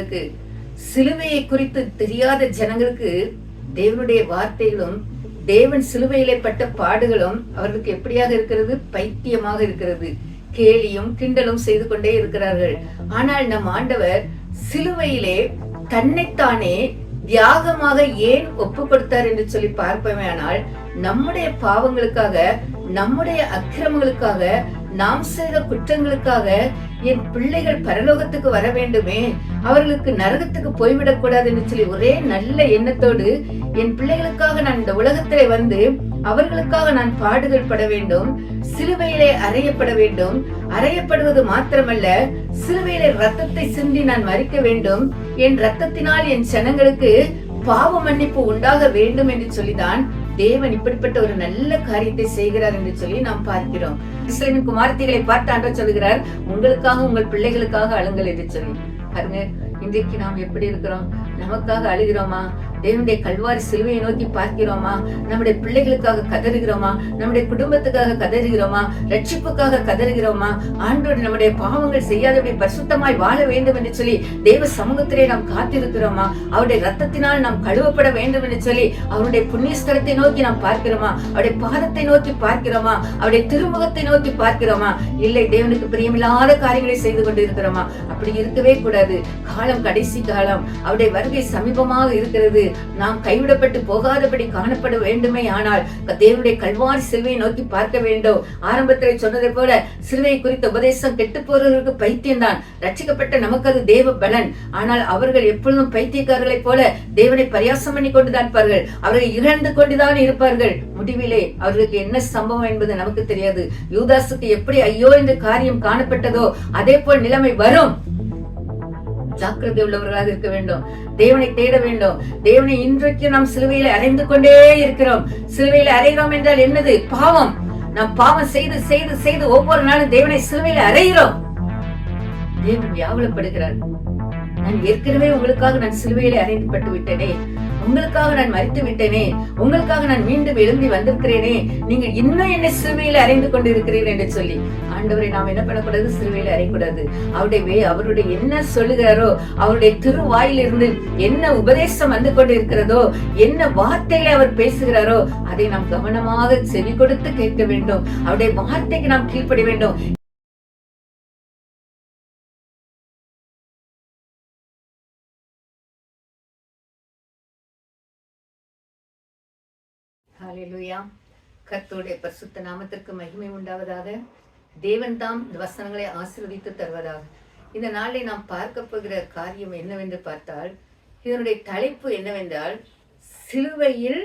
ஜனங்களுக்கு, சிலுவையை குறித்து தெரியாத ஜனங்களுக்கு தேவனுடைய வார்த்தைகளும் தேவன் சிலுவையிலே பட்ட பாடுகளும் அவர்களுக்கு எப்படியாக இருக்கிறது? பைத்தியமாக இருக்கிறது. கேலியும் கிண்டலும் செய்து கொண்டே இருக்கிறார்கள். ஆனால் நம் ஆண்டவர் சிலுவையிலே தன்னைத்தானே தியாகமாக ஏன் ஒப்பு கொடுத்தார் என்று சொல்லி பார்ப்போமேயானால், நம்முடைய பாவங்களுக்காக, நம்முடைய அக்கிரமங்களுக்காக, நாம் செய்த குற்றங்களுக்காக என் பிள்ளைகள் பரலோகத்துக்கு வர வேண்டுமே, அவர்களுக்கு நரகத்துக்கு போய்விடக் கூடாது என்று சொல்லி ஒரே நல்ல எண்ணத்தோடு என் பிள்ளைகளுக்காக நான் இந்த உலகத்திலே வந்து அவர்களுக்காக நான் பாடுகள் பட வேண்டும், சிலுவையிலே அறையப்பட வேண்டும். அறையப்படுவது மாத்திரமல்ல, சிலுவையிலே ரத்தத்தை சிந்தி நான் மரிக்க வேண்டும். என் ரத்தத்தினால் என் ஜனங்களுக்கு பாவ மன்னிப்பு உண்டாக வேண்டும் என்று சொல்லிதான் தேவன் இப்படிப்பட்ட ஒரு நல்ல காரியத்தை செய்கிறார் என்று சொல்லி நாம் பார்க்கிறோம். இஸ்ரவேலின் குமாரத்திகளை பார்த்து ஆண்டவர் சொல்கிறார், உங்களுக்காக உங்கள் பிள்ளைகளுக்காக அழுங்கள் என்று சொல்லி. பாருங்க, இன்றைக்கு நாம் எப்படி இருக்கிறோம்? நமக்காக அழுகிறோமா? தேவனுடைய கல்வாரி சிலுவையை நோக்கி பார்க்கிறோமா? நம்முடைய பிள்ளைகளுக்காக கதறுகிறோமா? நம்முடைய குடும்பத்துக்காக கதறுகிறோமா? ரட்சிப்புக்காக கதறுகிறோமா? ஆண்டோடு நம்முடைய பாவங்கள் செய்யாதபடி பரிசுத்தமாய் வாழ வேண்டும் என்று சொல்லி தேவ சமூகத்திலே நாம் காத்திருக்கிறோமா? அவருடைய ரத்தத்தினால் நாம் கழுவப்பட வேண்டும் என்று சொல்லி அவருடைய புண்ணியஸ்தலத்தை நோக்கி நாம் பார்க்கிறோமா? அவருடைய பாதத்தை நோக்கி பார்க்கிறோமா? அவருடைய திருமுகத்தை நோக்கி பார்க்கிறோமா? இல்லை, தேவனுக்கு பிரியமில்லாத காரியங்களை செய்து கொண்டு இருக்கிறோமா? அப்படி இருக்கவே கூடாது. காலம் கடைசி காலம், அவருடைய வருகை சமீபமாக இருக்கிறது. நாம் கைவிடப்பட்டு போகாதபடி காணப்பட வேண்டுமே. ஆனால் தேவனுடைய கல்வாரி சிலுவையை நோக்கி பார்க்க வேண்டும். ஆரம்பத்தில் சொன்னதை போல சிலுவையை குறித்த உபதேசம் கெட்டு போறவர்களுக்கு பைத்தியம் தான், ரட்சிக்கப்பட்ட நமக்கு அது தேவ பலன். ஆனால் அவர்கள் எப்பொழுதும் பைத்தியக்காரர்களைப் போல தேவனை பரியாசம் பண்ணி கொண்டுதான் இருப்பார்கள். அவர்கள் இழந்து கொண்டுதான் இருப்பார்கள். முடிவிலே அவர்களுக்கு என்ன சம்பவம் என்பது நமக்கு தெரியாது. யூதாசுக்கு எப்படி ஐயோ என்று காரியம் காணப்பட்டதோ அதே போல் நிலைமை வரும். ஜாக்கிரதை உள்ளவர்களாக இருக்க வேண்டும். தேவனை தேட வேண்டும். தேவனை இன்றைக்கு நாம் சிலுவையில அறைந்து கொண்டே இருக்கிறோம். சிலுவையில அறைகிறோம் என்றால் என்னது? பாவம். நாம் பாவம் செய்து செய்து செய்து ஒவ்வொரு நாளும் தேவனை சிலுவையில அறைகிறோம். தேவன் வியாகுலப்படுகிறார். நான் ஏற்கனவே உங்களுக்காக நான் சிலுவையில அறைந்து பட்டு விட்டேனே, உங்களுக்காக நான் மரித்து விட்டேனே, உங்களுக்காக நான் மீண்டும் எழும்பி வந்திருக்கிறேனே, நீங்கள் இன்னும் என்ன சிலுவையில அறைந்து கொண்டு இருக்கிறீர்கள் என்று சொல்லி ஆண்டவரை நாம் என்ன பண்ணக்கூடாது? சிலுவையில அறையக்கூடாது. அவருடைய என்ன சொல்லுகிறாரோ, அவருடைய திருவாயிலிருந்து என்ன உபதேசம் வந்து கொண்டு இருக்கிறதோ, என்ன வார்த்தையில அவர் பேசுகிறாரோ அதை நாம் கவனமாக செவி கொடுத்து கேட்க வேண்டும். அவருடைய வார்த்தைக்கு நாம் கீழ்ப்பட வேண்டும். ஹல்லேலூயா. கர்த்தருடைய பரிசுத்த நாமத்திற்கு மகிமை உண்டாவதாக. தேவன் தாம் இந்த வசனங்களை ஆசீர்வதித்து தருவதாக. இந்த நாளை நாம் பார்க்க போகிற காரியம் என்னவென்று பார்த்தால், இதனுடைய தலைப்பு என்னவென்றால், சிலுவையில்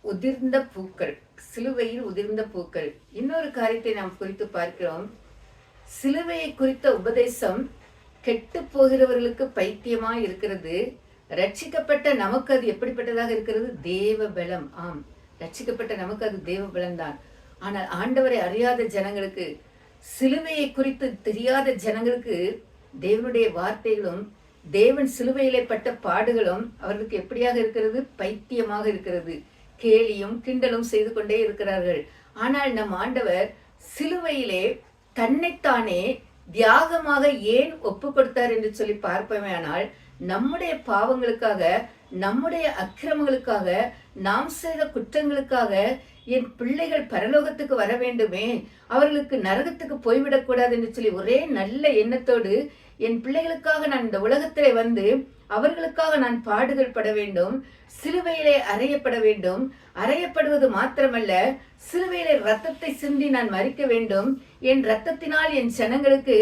உதிர்ந்த பூக்கள். சிலுவையில் உதிர்ந்த பூக்கள். இன்னொரு காரியத்தை நாம் குறித்து பார்க்கிறோம். சிலுவையை குறித்த உபதேசம் கெட்டு போகிறவர்களுக்கு பைத்தியமா இருக்கிறது. ரட்சிக்கப்பட்ட நமக்கு அது எப்படிப்பட்டதாக இருக்கிறது? தேவ பலம். ஆம், ரட்சிக்கப்பட்ட நமக்கு அது தேவ பலம் தான். ஆனால் ஆண்டவரை அறியாத ஜனங்களுக்கு, சிலுவையை குறித்து தெரியாத ஜனங்களுக்கு தேவனுடைய வார்த்தைகளும் தேவன் சிலுவையிலே பட்ட பாடுகளும் அவர்களுக்கு எப்படியாக இருக்கிறது? பைத்தியமாக இருக்கிறது. கேலியும் கிண்டலும் செய்து கொண்டே இருக்கிறார்கள். ஆனால் நம் ஆண்டவர் சிலுவையிலே தன்னைத்தானே தியாகமாக ஏன் ஒப்பு கொடுத்தார் என்று சொல்லி பார்ப்போமேயானால், நம்முடைய பாவங்களுக்காக, நம்முடைய அக்கிரமங்களுக்காக, நாம் செய்த குற்றங்களுக்காக என் பிள்ளைகள் பரலோகத்துக்கு வர வேண்டுமே, அவர்களுக்கு நரகத்துக்கு போய்விடக் கூடாது என்று சொல்லி ஒரே நல்ல எண்ணத்தோடு என் பிள்ளைகளுக்காக நான் இந்த உலகத்திலே வந்து அவர்களுக்காக நான் பாடுகள் பட வேண்டும், சிலுவையிலே அறையப்பட வேண்டும். அறையப்படுவது மாத்திரமல்ல, சிலுவையிலே ரத்தத்தை சிந்தி நான் மரிக்க வேண்டும். என் ரத்தத்தினால் என் ஜனங்களுக்கு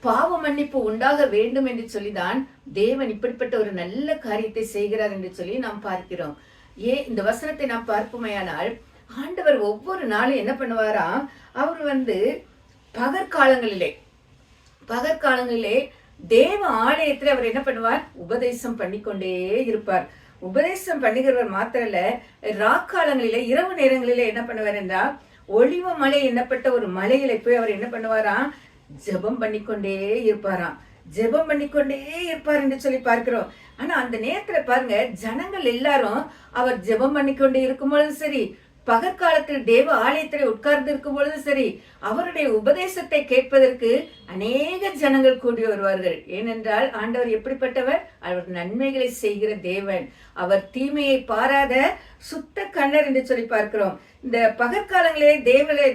பாவ மன்னிப்பு உண்டாக வேண்டும் என்று சொல்லிதான் தேவன் இப்படிப்பட்ட ஒரு நல்ல காரியத்தை செய்கிறார் என்று சொல்லி நாம் பார்க்கிறோம். இந்த வசனத்தை நாம் பார்ப்போமையானால், ஆண்டவர் ஒவ்வொரு நாளும் என்ன பண்ணுவாரா? அவர் பகற்காலங்களிலே தேவ ஆலயத்தில் அவர் என்ன பண்ணுவார்? உபதேசம் பண்ணிக்கொண்டே இருப்பார். உபதேசம் பண்ணுகிறவர் மாத்திரல்ல, ராக்காலங்களிலே, இரவு நேரங்களிலே என்ன பண்ணுவார் என்றால், ஒளிவ மலை என்னப்பட்ட ஒரு மலையில போய் அவர் என்ன பண்ணுவாரா? ஜெபம் பண்ணிக்கொண்டே இருப்பாராம். ஜெபம் பண்ணிக்கொண்டே இருப்பார் என்று சொல்லி பார்க்கிறோம். ஆனா அந்த நேரத்துல பாருங்க, ஜனங்கள் எல்லாரும் அவர் ஜெபம் பண்ணிக்கொண்டே இருக்கும்போது சரி, பகற்காலத்தில் தேவ ஆலயத்தில் உட்கார்ந்து இருக்கும் பொழுது சரி, அவருடைய உபதேசத்தை கேட்பதற்கு அநேக ஜனங்கள் கூடி வருவார்கள். ஏனென்றால் ஆண்டவர் எப்படிப்பட்டவர்? அவர் நன்மைகளை செய்கிற தேவன், அவர் தீமையை பாராத சுத்த கண்ணர் என்று சொல்லி பார்க்கிறோம். இந்த பகற்காலங்களே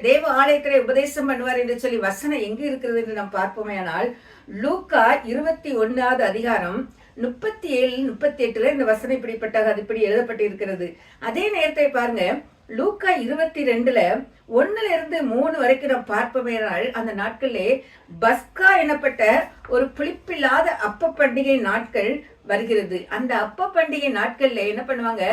தேவ ஆலயத்திலே உபதேசம் பண்ணுவார் என்று சொல்லி வசனம் எங்கு இருக்கிறது என்று நாம் பார்ப்போமே. ஆனால் லூக்கா 21வது அதிகாரம் 37, 38 இந்த வசனம் இப்படிப்பட்டது, அது இப்படி எழுதப்பட்டு இருக்கிறது. அதே நேரத்தை பாருங்க, லூக்கா 22ல 1-3 வரைக்கும் நாம் பார்ப்போமேனால், அந்த நாட்களிலே பஸ்கா எனப்பட்ட ஒரு புளிப்பில்லாத அப்ப பண்டிகை நாட்கள் வருகிறது. அந்த அப்ப பண்டிகை நாட்கள்ல என்ன பண்ணுவாங்க,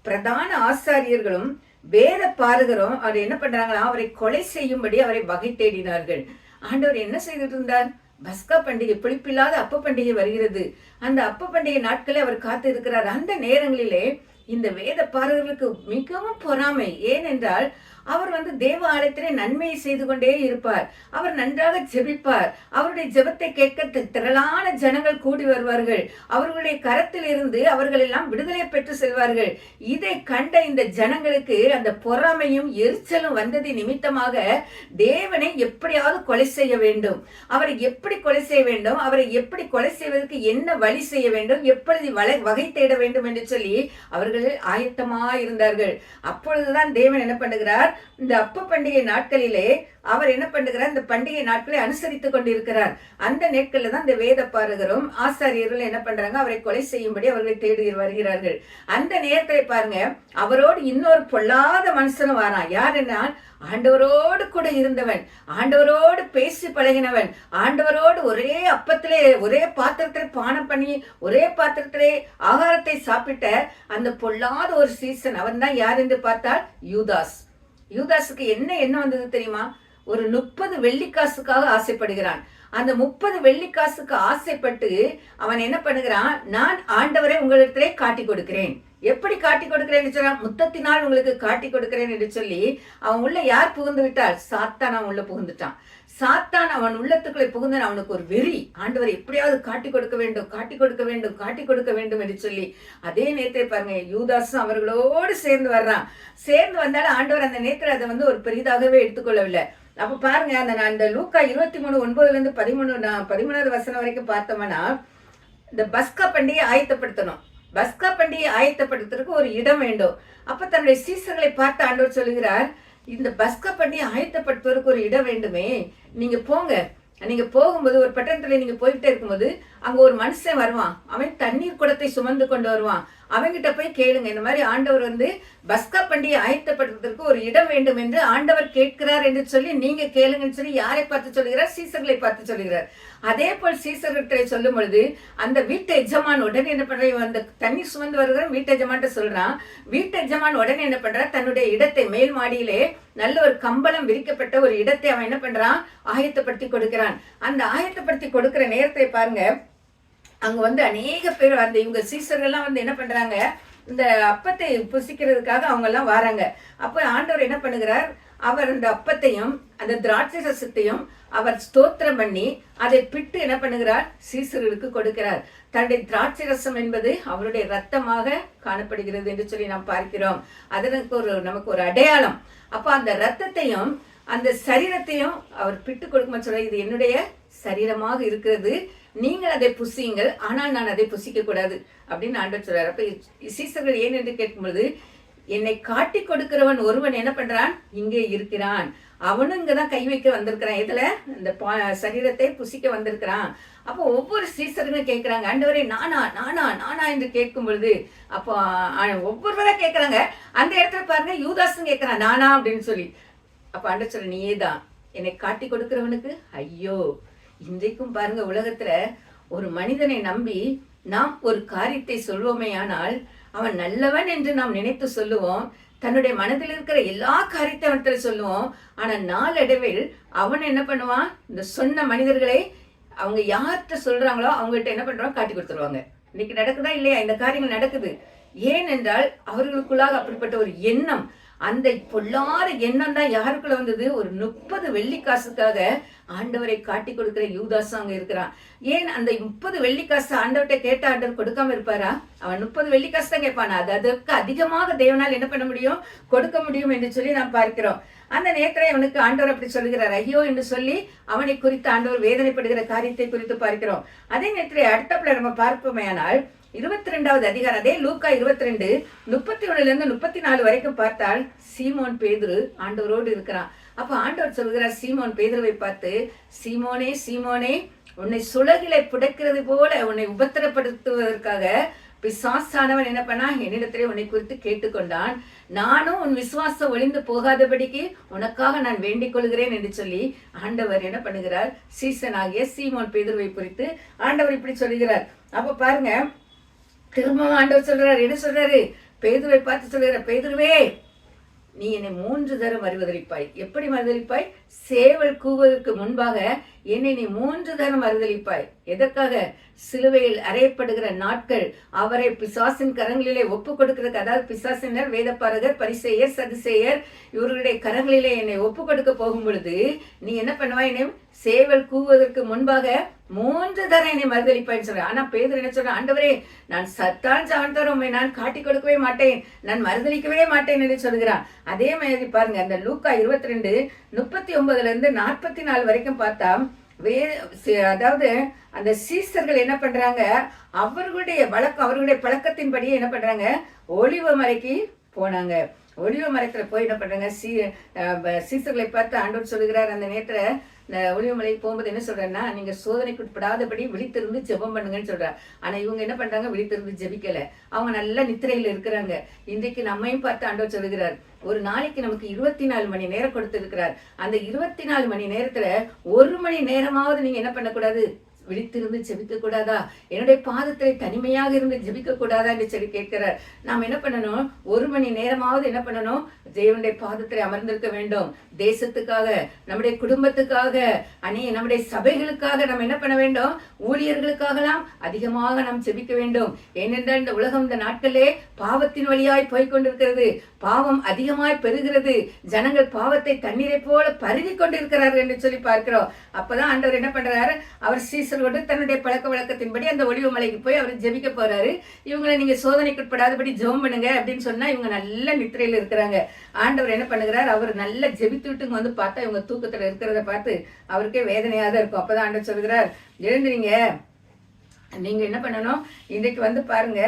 பிரதான ஆசாரியர்களும் வேத பாரகரும் அவர் என்ன பண்றாங்களா, அவரை கொலை செய்யும்படி அவரை வகை தேடினார்கள். ஆண்டவர் என்ன செய்துட்டு இருந்தார்? பஸ்கா பண்டிகை, புளிப்பில்லாத அப்ப பண்டிகை வருகிறது. அந்த அப்ப பண்டிகை நாட்களே அவர் காத்து இருக்கிறார். அந்த நேரங்களிலே இந்த வேத பாரகர்களுக்கு மிகவும் பொறாமை. ஏனென்றால் அவர் தேவ ஆலயத்திலே நன்மையை செய்து கொண்டே இருப்பார். அவர் நன்றாக ஜெபிப்பார். அவருடைய ஜெபத்தை கேட்க திரளான ஜனங்கள் கூடி வருவார்கள். அவர்களுடைய கரத்தில் இருந்து அவர்கள் எல்லாம் விடுதலை பெற்று செல்வார்கள். இதை கண்ட இந்த ஜனங்களுக்கு அந்த பொறாமையும் எரிச்சலும் வந்தது நிமித்தமாக தேவனை எப்படியாவது கொலை செய்ய வேண்டும், அவரை எப்படி கொலை செய்ய வேண்டும், அவரை எப்படி கொலை செய்வதற்கு என்ன வழி செய்ய வேண்டும், எப்படி வகை தேட வேண்டும் என்று சொல்லி அவர்கள் ஆயத்தமாக இருந்தார்கள். அப்பொழுதுதான் தேவன் என்ன பண்ணுகிறார், இந்த அப்ப பண்டிகை நாட்களிலே அவர் என்ன பண்ணுகிறார், இந்த பண்டிகை நாட்களை அனுசரித்துக் கொண்டிருக்கிறார். அந்த நாட்கள்ல தான் இந்த வேத பாரகரும் ஆசாரியர்கள் என்ன பண்றாங்க, அவரை கொலை செய்யும்படி அவர்களை தேடி வருகிறார்கள். அந்த நேரத்தை பாருங்க, அவரோடு இன்னொரு பொல்லாத மனுஷனும் வாரான். யாருன்னா, ஆண்டவரோடு கூட இருந்தவன், ஆண்டவரோடு பேசி பழகினவன், ஆண்டவரோடு ஒரே அப்பத்திலே ஒரே பாத்திரத்திலே பானம் பண்ணி ஒரே பாத்திரத்திலே ஆகாரத்தை சாப்பிட்ட அந்த பொல்லாத ஒரு சீசன். அவன் தான் யார் என்று பார்த்தால் யூதாஸ். யூதாஸுக்கு என்ன எண்ணம் வந்தது தெரியுமா? ஒரு 30 வெள்ளிக்காசுக்காக ஆசைப்படுகிறான். அந்த 30 வெள்ளிக்காசுக்கு ஆசைப்பட்டு அவன் என்ன பண்ணுகிறான், நான் ஆண்டவரை உங்களிடத்திலே காட்டி கொடுக்கிறேன். எப்படி காட்டி கொடுக்கிறேன் சொன்னா, முத்தத்தினால் உங்களுக்கு காட்டி கொடுக்கிறேன் என்று சொல்லி அவன் உள்ள யார் புகுந்து விட்டால், சாத்தான் அவன் உள்ள புகுந்துட்டான். சாத்தான் அவன் உள்ளத்துக்குள்ளே புகுந்தான். அவனுக்கு ஒரு வெறி, ஆண்டவர் எப்படியாவது காட்டி கொடுக்க வேண்டும், காட்டி கொடுக்க வேண்டும், காட்டி கொடுக்க வேண்டும் என்று சொல்லி. அதே நேரத்தை பாருங்க, யூதாஸும் அவர்களோடு சேர்ந்து வர்றான். சேர்ந்து வந்தாலும் ஆண்டவர் அந்த நேரத்தில் அதை ஒரு பெரிதாகவே எடுத்துக்கொள்ளவில்லை. அப்ப பாருங்க, அந்த லூக்கா 23:9 13வது வசனம் வரைக்கும் பார்த்தோம்னா, இந்த பஸ்கா பண்டிகையை ஆயத்தப்படுத்தணும். பஸ்கா பண்டிகையை ஆயத்தப்படுத்துறதுக்கு ஒரு இடம் வேண்டும். அப்ப தன்னுடைய சீசர்களை பார்த்து ஆண்டவர் சொல்லுகிறார், இந்த பஸ்கா பண்டிகை ஆயத்தப்படுத்துவதற்கு ஒரு இடம் வேண்டுமே, நீங்க போங்க. நீங்க போகும்போது ஒரு பட்டணத்துல நீங்க போயிட்டே இருக்கும்போது அங்க ஒரு மனுஷன் வருவான். அவன் தண்ணீர் குடத்தை சுமந்து கொண்டு வருவான். அவங்கிட்ட போய் கேளுங்க, இந்த மாதிரி ஆண்டவர் பஸ்கா பண்டிகை ஆயத்தப்படுத்துவதற்கு ஒரு இடம் வேண்டும் என்று ஆண்டவர் கேட்கிறார் என்று சொல்லி நீங்க கேளுங்கன்னு சொல்லி யாரை பார்த்து சொல்லுகிறார்? சீசர்களை பார்த்து சொல்லுகிறார். அதே போல் சீசர்களை சொல்லும் பொழுது அந்த வீட்டு எஜமான் உடனே என்ன பண்றான், அந்த தண்ணீர் சுமந்து வருகிற வீட்டு எஜமான்ட்ட சொல்றான். வீட்டு எஜமான் உடனே என்ன பண்றான், தன்னுடைய இடத்தை மேல் மாடியிலே நல்ல ஒரு கம்பளம் விரிக்கப்பட்ட ஒரு இடத்தை அவன் என்ன பண்றான், ஆயத்தப்படுத்தி கொடுக்கிறான். அந்த ஆயத்தப்படுத்தி கொடுக்கிற நேரத்தை பாருங்க, அங்க அநேக பேர் இவங்க சீசர்கள்லாம் என்ன பண்றாங்க, இந்த அப்பத்தை புசிக்கிறதுக்காக அவங்க எல்லாம் வராங்க. அப்ப ஆண்டவர் என்ன பண்ணுகிறார், அவர் அந்த அப்பத்தையும் அந்த திராட்சை ரசத்தையும் அவர் ஸ்தோத்திரம் பண்ணி அதை பிட்டு என்ன பண்ணுகிறார், சீசர்களுக்கு கொடுக்கிறார். தன்னுடைய திராட்சை ரசம் என்பது அவருடைய ரத்தமாக காணப்படுகிறது என்று சொல்லி நாம் பார்க்கிறோம். அதற்கு நமக்கு ஒரு அடையாளம். அப்ப அந்த ரத்தத்தையும் அந்த சரீரத்தையும் அவர் பிட்டு கொடுக்கும் சொல்ற, இது என்னுடைய சரீரமாக இருக்கிறது, நீங்கள் அதை புசியுங்கள், ஆனால் நான் அதை புசிக்க கூடாது அப்படின்னு ஆண்டவர் சொல்றாரு. அப்ப சீசர்கள் ஏன் என்று கேட்கும்போது, என்னை காட்டி கொடுக்கிறவன் ஒருவன் என்ன பண்றான், இங்கே இருக்கிறான், அவனும் இங்கதான் கை வைக்க வந்திருக்கிறான், இதுல இந்த சரீரத்தை புசிக்க வந்திருக்கிறான். அப்போ ஒவ்வொரு சீசர்களும் கேட்கிறாங்க, ஆண்டவரே நானா நானா நானா என்று கேட்கும் பொழுது அப்போ ஒவ்வொருவரா கேட்கிறாங்க. அந்த இடத்துல பாருங்க, யூதாசும் கேட்கிறான் நானா அப்படின்னு சொல்லி. அப்ப ஆண்டவர் சொல்ற, நீயே தான் என்னை காட்டி கொடுக்கிறவனுக்கு ஐயோ. இன்றைக்கும் பாருங்க, உலகத்துல ஒரு மனிதனை நம்பி நாம் ஒரு காரியத்தை சொல்வோமே, ஆனால் அவன் நல்லவன் என்று நாம் நினைத்து சொல்லுவோம். தன்னுடைய மனதில் இருக்கிற எல்லா காரியத்தை அவன்கிட்ட சொல்லுவோம். ஆனா நாளடைவில் அவன் என்ன பண்ணுவான், இந்த சொன்ன மனிதர்களை அவங்க யார்கிட்ட சொல்றாங்களோ அவங்ககிட்ட என்ன பண்றாங்க, காட்டி கொடுத்துருவாங்க. இன்னைக்கு நடக்குதா இல்லையா? இந்த காரியங்கள் நடக்குது. ஏனென்றால் அவர்களுக்குள்ளாக அப்படிப்பட்ட ஒரு எண்ணம், அந்த பொல்லாத எண்ணம் தான் யாருக்குள்ள வந்தது, ஒரு 30 வெள்ளிக்காசுக்காக ஆண்டவரை காட்டி கொடுக்கிற யூதாசும் அங்க இருக்கிறான். ஏன் அந்த 30 வெள்ளிக்காசு ஆண்டவர்கிட்ட கேட்ட ஆண்டவர் கொடுக்காம இருப்பாரா? அவன் 30 வெள்ளிக்காசு தான் கேட்பான். அதற்கு அதிகமாக தேவனால் என்ன பண்ண முடியும், கொடுக்க முடியும் என்று சொல்லி நாம் பார்க்கிறோம். அந்த நேரத்தில் அவனுக்கு ஆண்டவர் அப்படி சொல்லுகிறார், ஐயோ என்று சொல்லி அவனை குறித்து ஆண்டவர் வேதனைப்படுகிற காரியத்தை குறித்து பார்க்கிறோம். அதே நேரத்தில் அடுத்தப்பல நம்ம பார்ப்போமேயானால் 22வது அதிகாரம், அதே லூக்கா 22 31 34 வரைக்கும் பார்த்தால் சீமோன் பேதுரு ஆண்டவரோடு இருக்கிறான். அப்ப ஆண்டவர் சொல்கிறார் சீமோன் பேதுருவை பார்த்து, சீமோனே சீமோனே, உன்னை சுளகிலை புடைக்கிறது போல உன்னை உபத்திரப்படுத்துவதற்காக பிசாசானவன் என்ன பண்ணா, என்னிடத்திலே உன்னை குறித்து கேட்டுக்கொண்டான். நானும் உன் விசுவாசம் ஒளிந்து போகாதபடிக்கு உனக்காக நான் வேண்டிக் கொள்கிறேன் என்று சொல்லி ஆண்டவர் என்ன பண்ணுகிறார், சீசனாகிய சீமோன் பேதுருவை குறித்து ஆண்டவர் இப்படி சொல்லுகிறார். அப்ப பாருங்க, திரும்பவும் ஆண்டவர் சொல்றாரு, என்ன சொல்றாரு, பேதுருவை பார்த்து சொல்கிறார், பேதுருவே நீ என்னை 3 தரம் மறுதலிப்பாய். எப்படி மறுதலிப்பாய்? சேவல் கூவதற்கு முன்பாக என்னை நீ 3 தரம் மறுதலிப்பாய். எதற்காக? சிலுவையில் அறையப்படுகிற நாட்கள், அவரை பிசாசின் கரங்களிலே ஒப்பு கொடுக்கிறதுக்கு, அதாவது பிசாசினர், வேதப்பாரகர், பரிசேயர், சதுசேயர் இவர்களுடைய கரங்களிலே என்னை ஒப்பு கொடுக்க போகும் பொழுது நீ என்ன பண்ணுவாய், என்னை சேவல் கூவதற்கு முன்பாக 3 தரம் என்னை மறுதலிப்பாய்ன்னு சொல்ற. ஆனா பேதுரு என்ன சொல்ற, ஆண்டவரே நான் சத்தான் சாவன் உண்மை நான் காட்டி கொடுக்கவே மாட்டேன், நான் மறுதலிக்கவே மாட்டேன் என்று சொல்கிறான். அதே மாதிரி பாருங்க, அந்த லூக்கா 22 39 44 வரைக்கும் பார்த்தா அதாவது அந்த சீசர்கள் என்ன பண்றாங்க, அவர்களுடைய பழக்கத்தின்படியே என்ன பண்றாங்க, ஒலிவ மலைக்கு போனாங்க. ஒலிவ மரத்துல போய் என்ன பண்றாங்க, சீசர்களை பார்த்து ஆண்டவர் சொல்லுகிறார், அந்த நேரத்துல ஒலிவ மலைக்கு போகும்போது என்ன சொல்றேன்னா, நீங்க சோதனைக்கு உட்படாதபடி விழித்திருந்து ஜெபம் பண்ணுங்கன்னு சொல்றாரு. ஆனா இவங்க என்ன பண்றாங்க, விழித்திருந்து ஜெபிக்கல, அவங்க நல்ல நித்திரையில இருக்கிறாங்க. இன்றைக்கு நம்மையும் பார்த்து ஆண்டவர் சொல்லுகிறார், ஒரு நாளைக்கு நமக்கு 24 மணி நேரம் கொடுத்திருக்கிறார். அந்த 24 மணி நேரத்துல 1 மணி நேரமாவது நீங்க என்ன பண்ணக்கூடாது, விழித்திருந்து ஜெபிக்க கூடாதா, என்னுடைய பாதத்திலே தனிமையாக இருந்து ஜெபிக்க கூடாதா என்று சொல்லி கேட்கிறார். நாம் என்ன பண்ணணும், 1 மணி நேரமாவது என்ன பண்ணணும், தேவனுடைய பாதத்திலே அமர்ந்திருக்க வேண்டும். தேசத்துக்காக, நம்முடைய குடும்பத்துக்காக, நம்முடைய சபைகளுக்காக நாம் என்ன பண்ண வேண்டும், ஊழியர்களுக்காகலாம் அதிகமாக நாம் ஜெபிக்க வேண்டும். ஏனென்றால் இந்த உலகம் இந்த நாட்களே பாவத்தின் வழியாய் போய்கொண்டிருக்கிறது, பாவம் அதிகமாய் பெறுகிறது, ஜனங்கள் பாவத்தை தண்ணீரை போல பருகி கொண்டிருக்கிறார்கள் என்று சொல்லி பார்க்கிறோம். அப்பதான் ஆண்டவர் என்ன பண்றாரு, அவர் சீசரோடு தன்னுடைய பழக்க வழக்கத்தின்படி அந்த ஒலிவ மலைக்கு போய் அவர் ஜெபிக்க போறாரு. இவங்களை நீங்க சோதனைக்குட்படாதபடி ஜெபம் பண்ணுங்க அப்படின்னு சொன்னா இவங்க நல்ல நித்திரையில இருக்கிறாங்க. ஆண்டவர் என்ன பண்ணுகிறார், அவர் நல்லா ஜெபித்து விட்டு வந்து பார்த்தா இவங்க தூக்கத்துல இருக்கிறத பார்த்து அவருக்கே வேதனையாக தான் இருக்கும். அப்பதான் ஆண்டவர் சொல்கிறார், எழுந்துறீங்க, நீங்க என்ன பண்ணணும், இன்றைக்கு வந்து பாருங்க,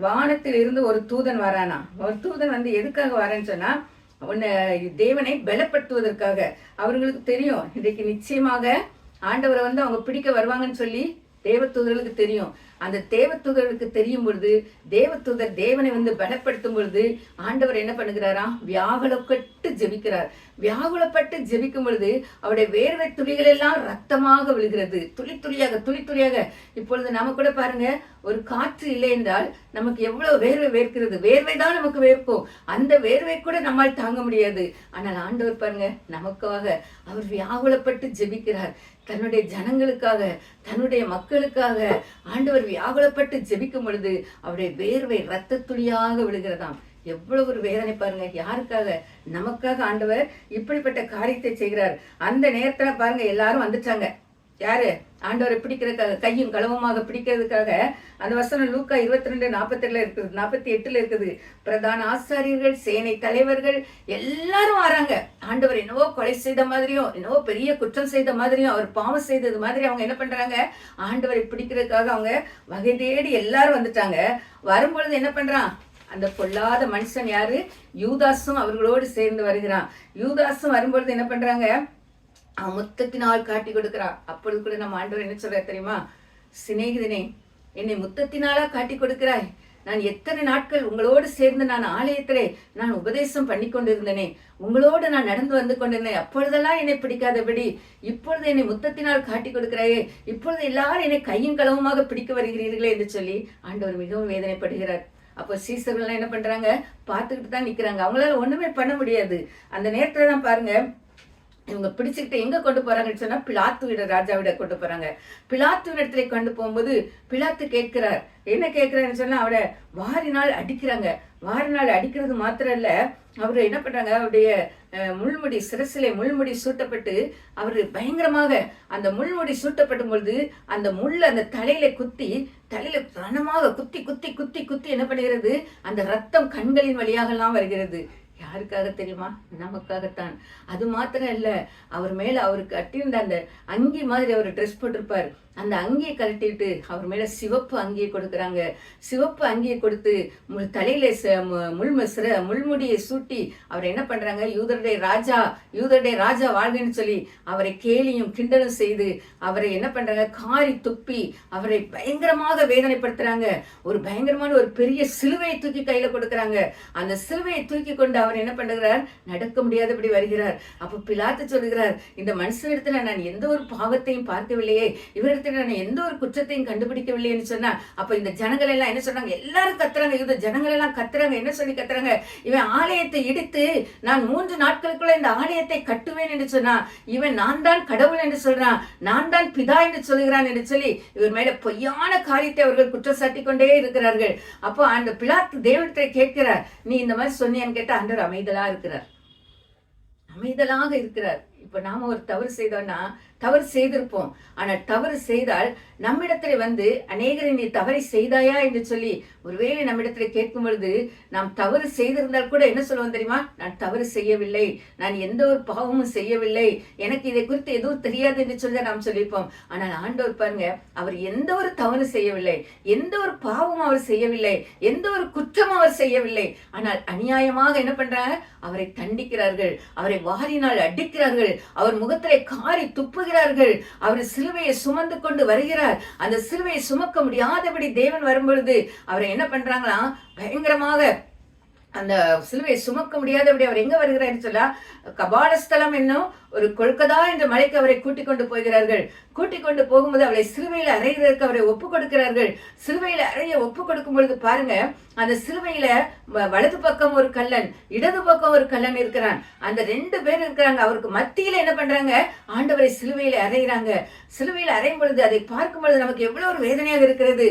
வானத்தில் இருந்து ஒரு தூதன் வரானா. ஒரு தூதன் வந்து எதுக்காக வரான்னு சொன்னா, தேவனை பலப்படுத்துவதற்காக. அவர்களுக்கு தெரியும் இன்றைக்கு நிச்சயமாக ஆண்டவரை வந்து அவங்க பிடிக்க வருவாங்கன்னு சொல்லி தேவதூதர்களுக்கு தெரியும். அந்த தேவதூதர்களுக்கு தெரியும் பொழுது தேவதூதர் தேவனை வந்து பலப்படுத்தும் பொழுது ஆண்டவர் என்ன பண்ணுகிறாராம், வியாகுலப்பட்டு ஜெபிக்கிறார். வியாகுலப்பட்டு ஜெபிக்கும் பொழுது அவருடைய வேர்வை துளிகள் எல்லாம் ரத்தமாக விழுகிறது, துளி துளியாக. இப்பொழுது நம்ம கூட பாருங்க, ஒரு காற்று இல்லை என்றால் நமக்கு எவ்வளவு வேர்வை வேர்க்கிறது, வேர்வை தான் நமக்கு வேர்க்கும், அந்த வேர்வை கூட நம்மால் தாங்க முடியாது. ஆனால் ஆண்டவர் பாருங்க, நமக்காக அவர் வியாகுலப்பட்டு ஜெபிக்கிறார். தன்னுடைய ஜனங்களுக்காக, தன்னுடைய மக்களுக்காக ஆண்டவர் வியாகுலப்பட்டு ஜெபிக்கும் பொழுது அவருடைய வேர்வை ரத்த துளியாக விழுகிறதாம். எவ்வளவு ஒரு வேதனை பாருங்க. யாருக்காக? நமக்காக ஆண்டவர் இப்படிப்பட்ட காரியத்தை செய்கிறார். அந்த நேரத்துல பாருங்க, எல்லாரும் வந்துட்டாங்க. யாரு? ஆண்டவரை பிடிக்கிறதுக்காக, கையும் களவுமாக பிடிக்கிறதுக்காக. அந்த வசனம் லூக்கா 22:42 இருக்குது, 48 இருக்குது. பிரதான ஆசாரியர்கள், சேனை தலைவர்கள் எல்லாரும் வராங்க. ஆண்டவர் என்னவோ கொலை செய்த மாதிரியும், என்னவோ பெரிய குற்றம் செய்த மாதிரியும், அவர் பாவம் செய்தது மாதிரி அவங்க என்ன பண்றாங்க, ஆண்டவரை பிடிக்கிறதுக்காக அவங்க வகை தேடி எல்லாரும் வந்துட்டாங்க. வரும்பொழுது என்ன பண்றான், அந்த பொல்லாத மனுஷன் யாரு, யூதாசும் அவர்களோடு சேர்ந்து வருகிறான். யூதாசும் வரும்பொழுது என்ன பண்றாங்க, அவன் முத்தத்தினால் காட்டி கொடுக்கிறான். அப்பொழுது கூட நம்ம ஆண்டவர் என்ன சொல்ற தெரியுமா, சிநேகிதனே, என்னை முத்தத்தினாலா காட்டி கொடுக்கிறாய், நான் எத்தனை நாட்கள் உங்களோடு சேர்ந்து நான் ஆலயத்திலே நான் உபதேசம் பண்ணி கொண்டிருந்தேனே, உங்களோடு நான் நடந்து வந்து கொண்டிருந்தேன், அப்பொழுதெல்லாம் என்னை பிடிக்காதபடி இப்பொழுது என்னை முத்தத்தினால் காட்டி கொடுக்கிறாயே, இப்பொழுது எல்லாரும் என்னை கையும் களவுமாக பிடிக்க வருகிறீர்களே என்று சொல்லி ஆண்டவர் மிகவும் வேதனைப்படுகிறார். அப்போ சீசர்கள்லாம் என்ன பண்றாங்க, பார்த்துக்கிட்டு தான் நிக்கிறாங்க. அவங்களால ஒண்ணுமே பண்ண முடியாது. அந்த நேரத்துல தான் பாருங்க, இவங்க பிடிச்சுக்கிட்டு எங்க கொண்டு போறாங்கன்னு சொன்னா பிலாத்துவிட ராஜாவிட கொண்டு போறாங்க. பிலாத்துவிடத்துல கொண்டு போகும்போது பிலாத்து கேட்கிறார். என்ன கேட்கிறாருன்னு சொன்னா அவரை வாரினால் அடிக்கிறாங்க. வாரினால் அடிக்கிறது மாத்திரம் இல்ல, அவரு என்ன பண்றாங்க, அவருடைய முள்முடி சிரசிலே முள்முடி சூட்டப்பட்டு அவரு பயங்கரமாக அந்த முள்முடி சூட்டப்படும் பொழுது அந்த முள் அந்த தலையில குத்தி தலையில கனமாக குத்தி குத்தி குத்தி குத்தி என்ன பண்ணுகிறது, அந்த ரத்தம் கண்களின் வழியாகலாம் வருகிறது. யாருக்காக தெரியுமா? நமக்காகத்தான். அது மாத்திரம் இல்ல, அவர் மேல அவருக்கு கட்டியிருந்த அந்த அங்கி மாதிரி அவர் ட்ரெஸ் போட்டிருப்பார். அந்த அங்கியை கழட்டிட்டு அவர் மேல சிவப்பு அங்கியை கொடுக்குறாங்க. சிவப்பு அங்கியை கொடுத்து தலையில முள்முடியை சூட்டி அவர் என்ன பண்றாங்க, யூதருடைய ராஜா வாழ்கன்னு சொல்லி அவரை கேலியும் கிண்டலும் செய்து அவரை என்ன பண்றாங்க, காரி துப்பி அவரை பயங்கரமாக வேதனைப்படுத்துறாங்க. ஒரு பயங்கரமான ஒரு பெரிய சிலுவையை தூக்கி கையில கொடுக்குறாங்க. அந்த சிலுவையை தூக்கி கொண்டு அவர் என்ன பண்ணுகிறார், நடக்க முடியாதபடி வருகிறார். அப்ப பிலாத்து சொல்லுகிறார், இந்த மனுஷனிடத்துல நான் எந்த ஒரு பாவத்தையும் பார்க்கவில்லையே, இவரிடத்துல நான் எந்த ஒரு குற்றத்தையும் கண்டுபிடிக்கவில்லைன்னு சொன்னா, அப்ப இந்த ஜனங்கள் எல்லாம் என்ன சொல்றாங்க, எல்லாரும் கத்துறாங்க, யூத ஜனங்கள் எல்லாம் கத்துறாங்க. என்ன சொல்லி கத்துறாங்க, இவன் ஆலயத்தை இடித்து நான் 3 நாட்களுக்குள்ள இந்த ஆலயத்தை கட்டுவேன் என்று சொன்னா, இவன் நான் தான் கடவுள் என்று சொல்றான், நான் தான் பிதா என்று சொல்கிறான் என்று சொல்லி இவர் மேல பொய்யான காரியத்தை அவர்கள் குற்றச்சாட்டி கொண்டே இருக்கிறார்கள். அப்போ அந்த பிலாத்து தேவனத்தை கேட்கிறார், நீ இந்த மாதிரி சொன்னியான்னு கேட்டா ஆண்டவர் அமைதலா இருக்கிறார், அமைதலாக இருக்கிறார். இப்ப நாம ஒரு தவறு செய்தோம்னா, தவறு செய்திருப்போம், ஆனா தவறு செய்தால் நம்மிடத்துல வந்து அநேகரை நீ தவறை செய்தாயா என்று சொல்லி ஒருவேளை நம்மிடத்துல கேட்கும் பொழுது நாம் தவறு செய்திருந்தால் கூட என்ன சொல்லுவோம் தெரியுமா, நான் தவறு செய்யவில்லை, நான் எந்த ஒரு பாவமும் செய்யவில்லை, எனக்கு இதை குறித்து எதுவும் தெரியாது என்று சொல்ல நாம் சொல்லிப்போம். ஆனால் ஆண்டவர் பாருங்க, அவர் எந்த ஒரு தவறு செய்யவில்லை, எந்த ஒரு பாவமும் அவர் செய்யவில்லை, எந்த ஒரு குற்றமும் அவர் செய்யவில்லை. ஆனால் அநியாயமாக என்ன பண்றாங்க, அவரை தண்டிக்கிறார்கள், அவரை வாரினால் அடிக்கிறார்கள், அவர் முகத்திலே காரி துப்புகிறார்கள், அவர் சிலுவையை சுமந்து கொண்டு வருகிறார். அந்த சிலுவையை சுமக்க முடியாதபடி தேவன் வரும்பொழுது அவரை என்ன பண்றாங்களா, பயங்கரமாக அந்த சிலுவையை சுமக்க முடியாதபடி அவர் எங்க வருகிறார் சொல்ல, கபாலஸ்தலம் என்னும் ஒரு கொல்கதா என்ற மலைக்கு அவரை கூட்டிக் கொண்டு போகிறார்கள். கூட்டிக் கொண்டு போகும்போது அவரை சிலுவையில அறைகிறதுக்கு அவரை ஒப்பு கொடுக்கிறார்கள். சிலுவையில அறைய ஒப்பு கொடுக்கும் பொழுது பாருங்க, அந்த சிலுவையில வலது பக்கம் ஒரு கல்லன், இடது பக்கம் ஒரு கல்லன் இருக்கிறான். அந்த 2 பேர் இருக்கிறாங்க. அவருக்கு மத்தியில என்ன பண்றாங்க, ஆண்டவரை சிலுவையில அறைகிறாங்க. சிலுவையில அறையும் பொழுது அதை பார்க்கும் பொழுது நமக்கு எவ்வளவு ஒரு வேதனையாக இருக்கிறது.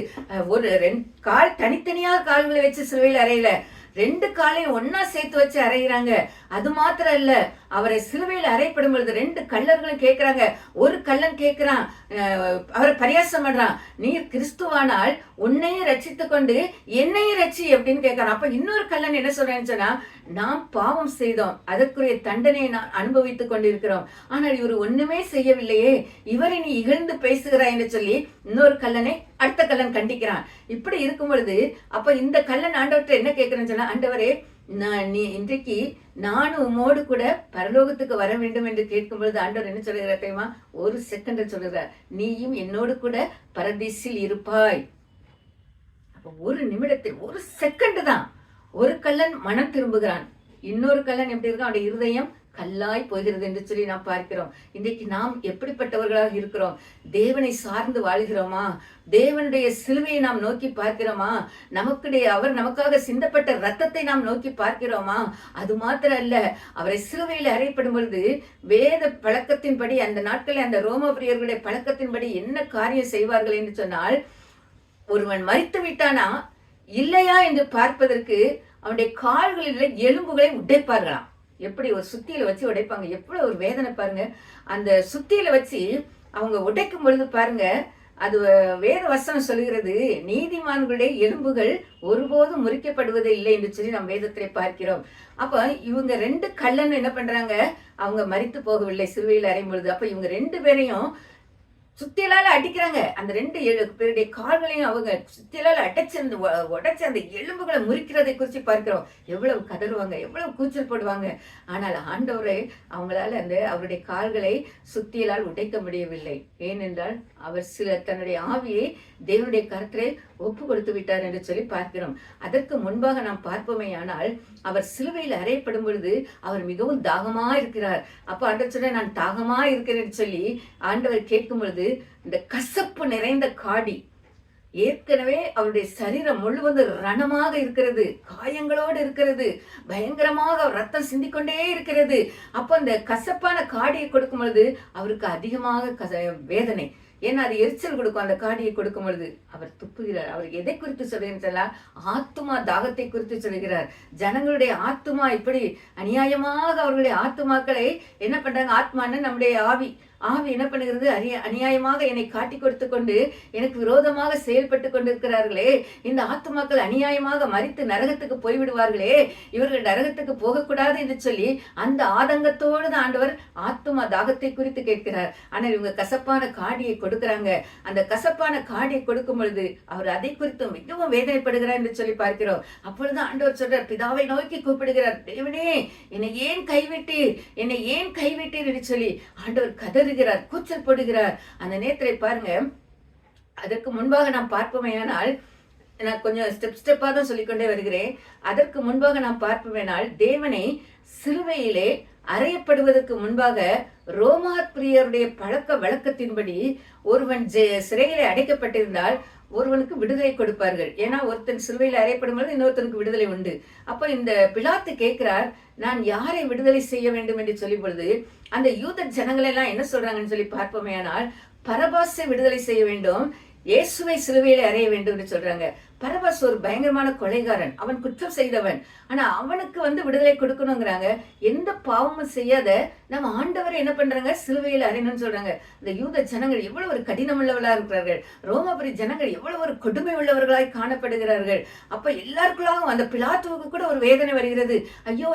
ஒரு 2 கால் தனித்தனியாக கால்களை வச்சு சிலுவையில அறையில, 2 காலையும் ஒன்னா சேர்த்து வச்சு அறைகிறாங்க. அது மாத்திரம் இல்ல, அவரை சிலுவையில் அறையப்படும் பொழுது 2 கள்ளர்களும் கேட்கிறாங்க. ஒரு கள்ளன் கேட்கிறான், அவரை பரியாசம் பண்றான், நீர் கிறிஸ்துவானால் உன்னையும் ரட்சித்துக் கொண்டு என்னையும் ரட்சி அப்படின்னு கேட்கிறான். அப்ப இன்னொரு கள்ளன் என்ன சொல்றேன்னு சொன்னா, நாம் பாவம் செய்தோம், அதற்குரிய தண்டனையை நான் அனுபவித்துக் கொண்டிருக்கிறோம், ஆனால் இவர் ஒண்ணுமே செய்யவில்லையே, இவரை நீ இகழ்ந்து பேசுகிறாய் என்று சொல்லி இன்னொரு கள்ளனை அடுத்த கள்ளன் கண்டிக்கிறான். இப்படி இருக்கும் பொழுது அப்ப இந்த கள்ளன் ஆண்டவர்கிட்ட என்ன கேட்கிறேன்னு சொன்னா, ஆண்டவரே நீ இன்றைக்கு நானும் உமோடு கூட பரலோகத்துக்கு வர வேண்டும் என்று கேட்கும் பொழுது ஆண்டவர் என்ன சொல்லுகிறார் தெரியுமா, ஒரு செகண்ட் சொல்லுகிறார், நீயும் என்னோடு கூட பரதீசில் இருப்பாய். அப்ப ஒரு நிமிடத்தில், ஒரு செகண்ட் தான் ஒரு கள்ளன் மனம் திரும்புகிறான், இன்னொரு கள்ளன் எப்படி இருக்கான், அவருடைய இருதயம் கல்லாய் போகிறது என்று சொல்லி நாம் பார்க்கிறோம். இன்றைக்கு நாம் எப்படிப்பட்டவர்களாக இருக்கிறோம், தேவனை சார்ந்து வாழ்கிறோமா, தேவனுடைய சிலுவையை நாம் நோக்கி பார்க்கிறோமா, அவர் நமக்காக சிந்தப்பட்ட ரத்தத்தை நாம் நோக்கி பார்க்கிறோமா? அது மாத்திரம் அல்ல, அவரை சிலுவையில் அறையப்படும் பொழுது வேத பழக்கத்தின்படி அந்த நாட்களில் அந்த ரோமபிரியர்களுடைய பழக்கத்தின்படி என்ன காரியம் செய்வார்கள் என்று சொன்னால், ஒருவன் மரித்து விட்டானா இல்லையா என்று பார்ப்பதற்கு அவனுடைய கால்களில் எலும்புகளை உடைப்பார்களாம். எப்படி ஒரு சுத்தியில வச்சு உடைப்பாங்க, எவ்வளவு ஒரு வேதனை பாருங்க. அந்த சுத்தியில வச்சு அவங்க உடைக்கும் பொழுது பாருங்க, அது வேத வசனம் சொல்லுகிறது, நீதிமான்களுடைய எலும்புகள் ஒருபோதும் முறிக்கப்படுவதே இல்லை என்று சொல்லி நாம் வேதத்திலே பார்க்கிறோம். அப்ப இவங்க 2 கள்ளன் என்ன பண்றாங்க, அவங்க மரித்து போகவில்லை சிலுவையில் அறையும் பொழுது. அப்ப இவங்க 2 பேரையும் சுத்தியலால அடிக்கிறாங்க. அந்த 2 பேருடைய கால்களையும் அவங்க சுத்தியலால உடைச்சு அந்த எலும்புகளை முறிக்கிறதை குறித்து பார்க்கிறோம். எவ்வளவு கதறுவாங்க, எவ்வளவு கூச்சல் போடுவாங்க. ஆனால் ஆண்டவரை அவங்களால அவருடைய கால்களை சுத்தியலால் உடைக்க முடியவில்லை. ஏனென்றால் அவர் தன்னுடைய ஆவியை தேவனுடைய கருத்திலே ஒப்பு கொடுத்து விட்டார் என்று சொல்லி பார்க்கிறோம். அதற்கு முன்பாக நாம் பார்ப்போமே ஆனால், அவர் சிலுவையில் அறையப்படும் பொழுது அவர் மிகவும் தாகமா இருக்கிறார். அப்ப ஆண்டவர் சொல்ல, நான் தாகமா இருக்கிறேன்னு சொல்லி ஆண்டவர் கேட்கும் பொழுது இந்த கசப்பு நிறைந்த காடி, ஏற்கனவே அவருடைய சரீரம் முழுவதும் ரணமாக இருக்கிறது, காயங்களோடு இருக்கிறது, பயங்கரமாக ரத்தம் சிந்திக்கொண்டே இருக்கிறது. அப்ப அந்த கசப்பான காடியை கொடுக்கும் பொழுது அவருக்கு அதிகமாக வேதனை. ஏன்னா அது எரிச்சல் கொடுக்கும். அந்த காடியை கொடுக்கும் பொழுது அவர் துப்புகிறார். அவர் எதை குறித்து சொல்கிறார்? ஆத்துமா தாகத்தை குறித்து சொல்கிறார். ஜனங்களுடைய ஆத்துமா இப்படி அநியாயமாக அவர்களுடைய ஆத்துமாக்களை என்ன பண்றாங்க? ஆத்மான்னு நம்முடைய ஆவி என்ன பண்ணுகிறது? அநியாயமாக என்னை காட்டி கொடுத்து கொண்டு எனக்கு விரோதமாக செயல்பட்டு கொண்டிருக்கிறார்களே, இந்த ஆத்துமாக்கள் அநியாயமாக மரித்து நரகத்துக்கு போய்விடுவார்களே, இவர்கள் நரகத்துக்கு போகக்கூடாது என்று சொல்லி அந்த ஆதங்கத்தோடு தான் ஆண்டவர் ஆத்துமா தாகத்தை குறித்து கேட்கிறார். ஆனால் இவங்க கசப்பான காடியை கொடுக்கிறாங்க. அந்த கசப்பான காடியை கொடுக்கும் பொழுது அவர் அதை குறித்து மிகவும் வேதனைப்படுகிறார் என்று சொல்லி பார்க்கிறோம். அப்பொழுது ஆண்டவர் சொல்றார், பிதாவை நோக்கி கூப்பிடுகிறார், தேவனே என்னை ஏன் கைவிட்டீர், என்னை ஏன் கைவிட்டீர் என்று சொல்லி ஆண்டவர் கதறுகிறார், கூச்சல் போடுகிறார். அந்த நேரத்தை பாருங்க. அதற்கு முன்பாக நாம் பார்ப்போமேயானால், நான் கொஞ்சம் ஸ்டெப்பா தான் சொல்லிக்கொண்டே வருகிறேன். அதற்கு முன்பாக நாம் பார்ப்போமேனால், தேவனை சிலுவையிலே அறையப்படுவதற்கு முன்பாக ரோமார் பிரியருடைய பழக்க வழக்கத்தின்படி ஒருவன் சிறையிலே அடைக்கப்பட்டிருந்தால் ஒருவனுக்கு விடுதலை கொடுப்பார்கள். ஏன்னா ஒருத்தன் சிலுவையில் அறையப்படும் பொழுது இன்னொருத்தனுக்கு விடுதலை உண்டு. அப்ப இந்த பிலாத்து கேட்கிறார், நான் யாரை விடுதலை செய்ய வேண்டும் என்று சொல்லும் பொழுது அந்த யூத ஜனங்கள் எல்லாம் என்ன சொல்றாங்கன்னு சொல்லி பார்ப்போமே. ஆனால் பரபாசை விடுதலை செய்ய வேண்டும், இயேசுவை சிலுவையிலே அறைய வேண்டும் என்று சொல்றாங்க. பரபாஸ் ஒரு பயங்கரமான கொலைகாரன், அவன் குற்றம் செய்தவன். ஆனா அவனுக்கு விடுதலை கொடுக்கணுங்கிறாங்க. எந்த பாவமும் செய்யாத நம்ம ஆண்டவரை என்ன பண்றாங்க? சிலுவையில் அறையணும்னு சொல்றாங்க. இந்த யூத ஜனங்கள் எவ்வளவு ஒரு கடினம் உள்ளவர்களா இருக்கிறார்கள். ரோமாபுரி ஜனங்கள் எவ்வளவு ஒரு கொடுமை உள்ளவர்களாய் காணப்படுகிறார்கள். அப்ப எல்லாருக்குள்ளாகவும் அந்த பிலாத்துவுக்கு கூட ஒரு வேதனை வருகிறது. ஐயோ,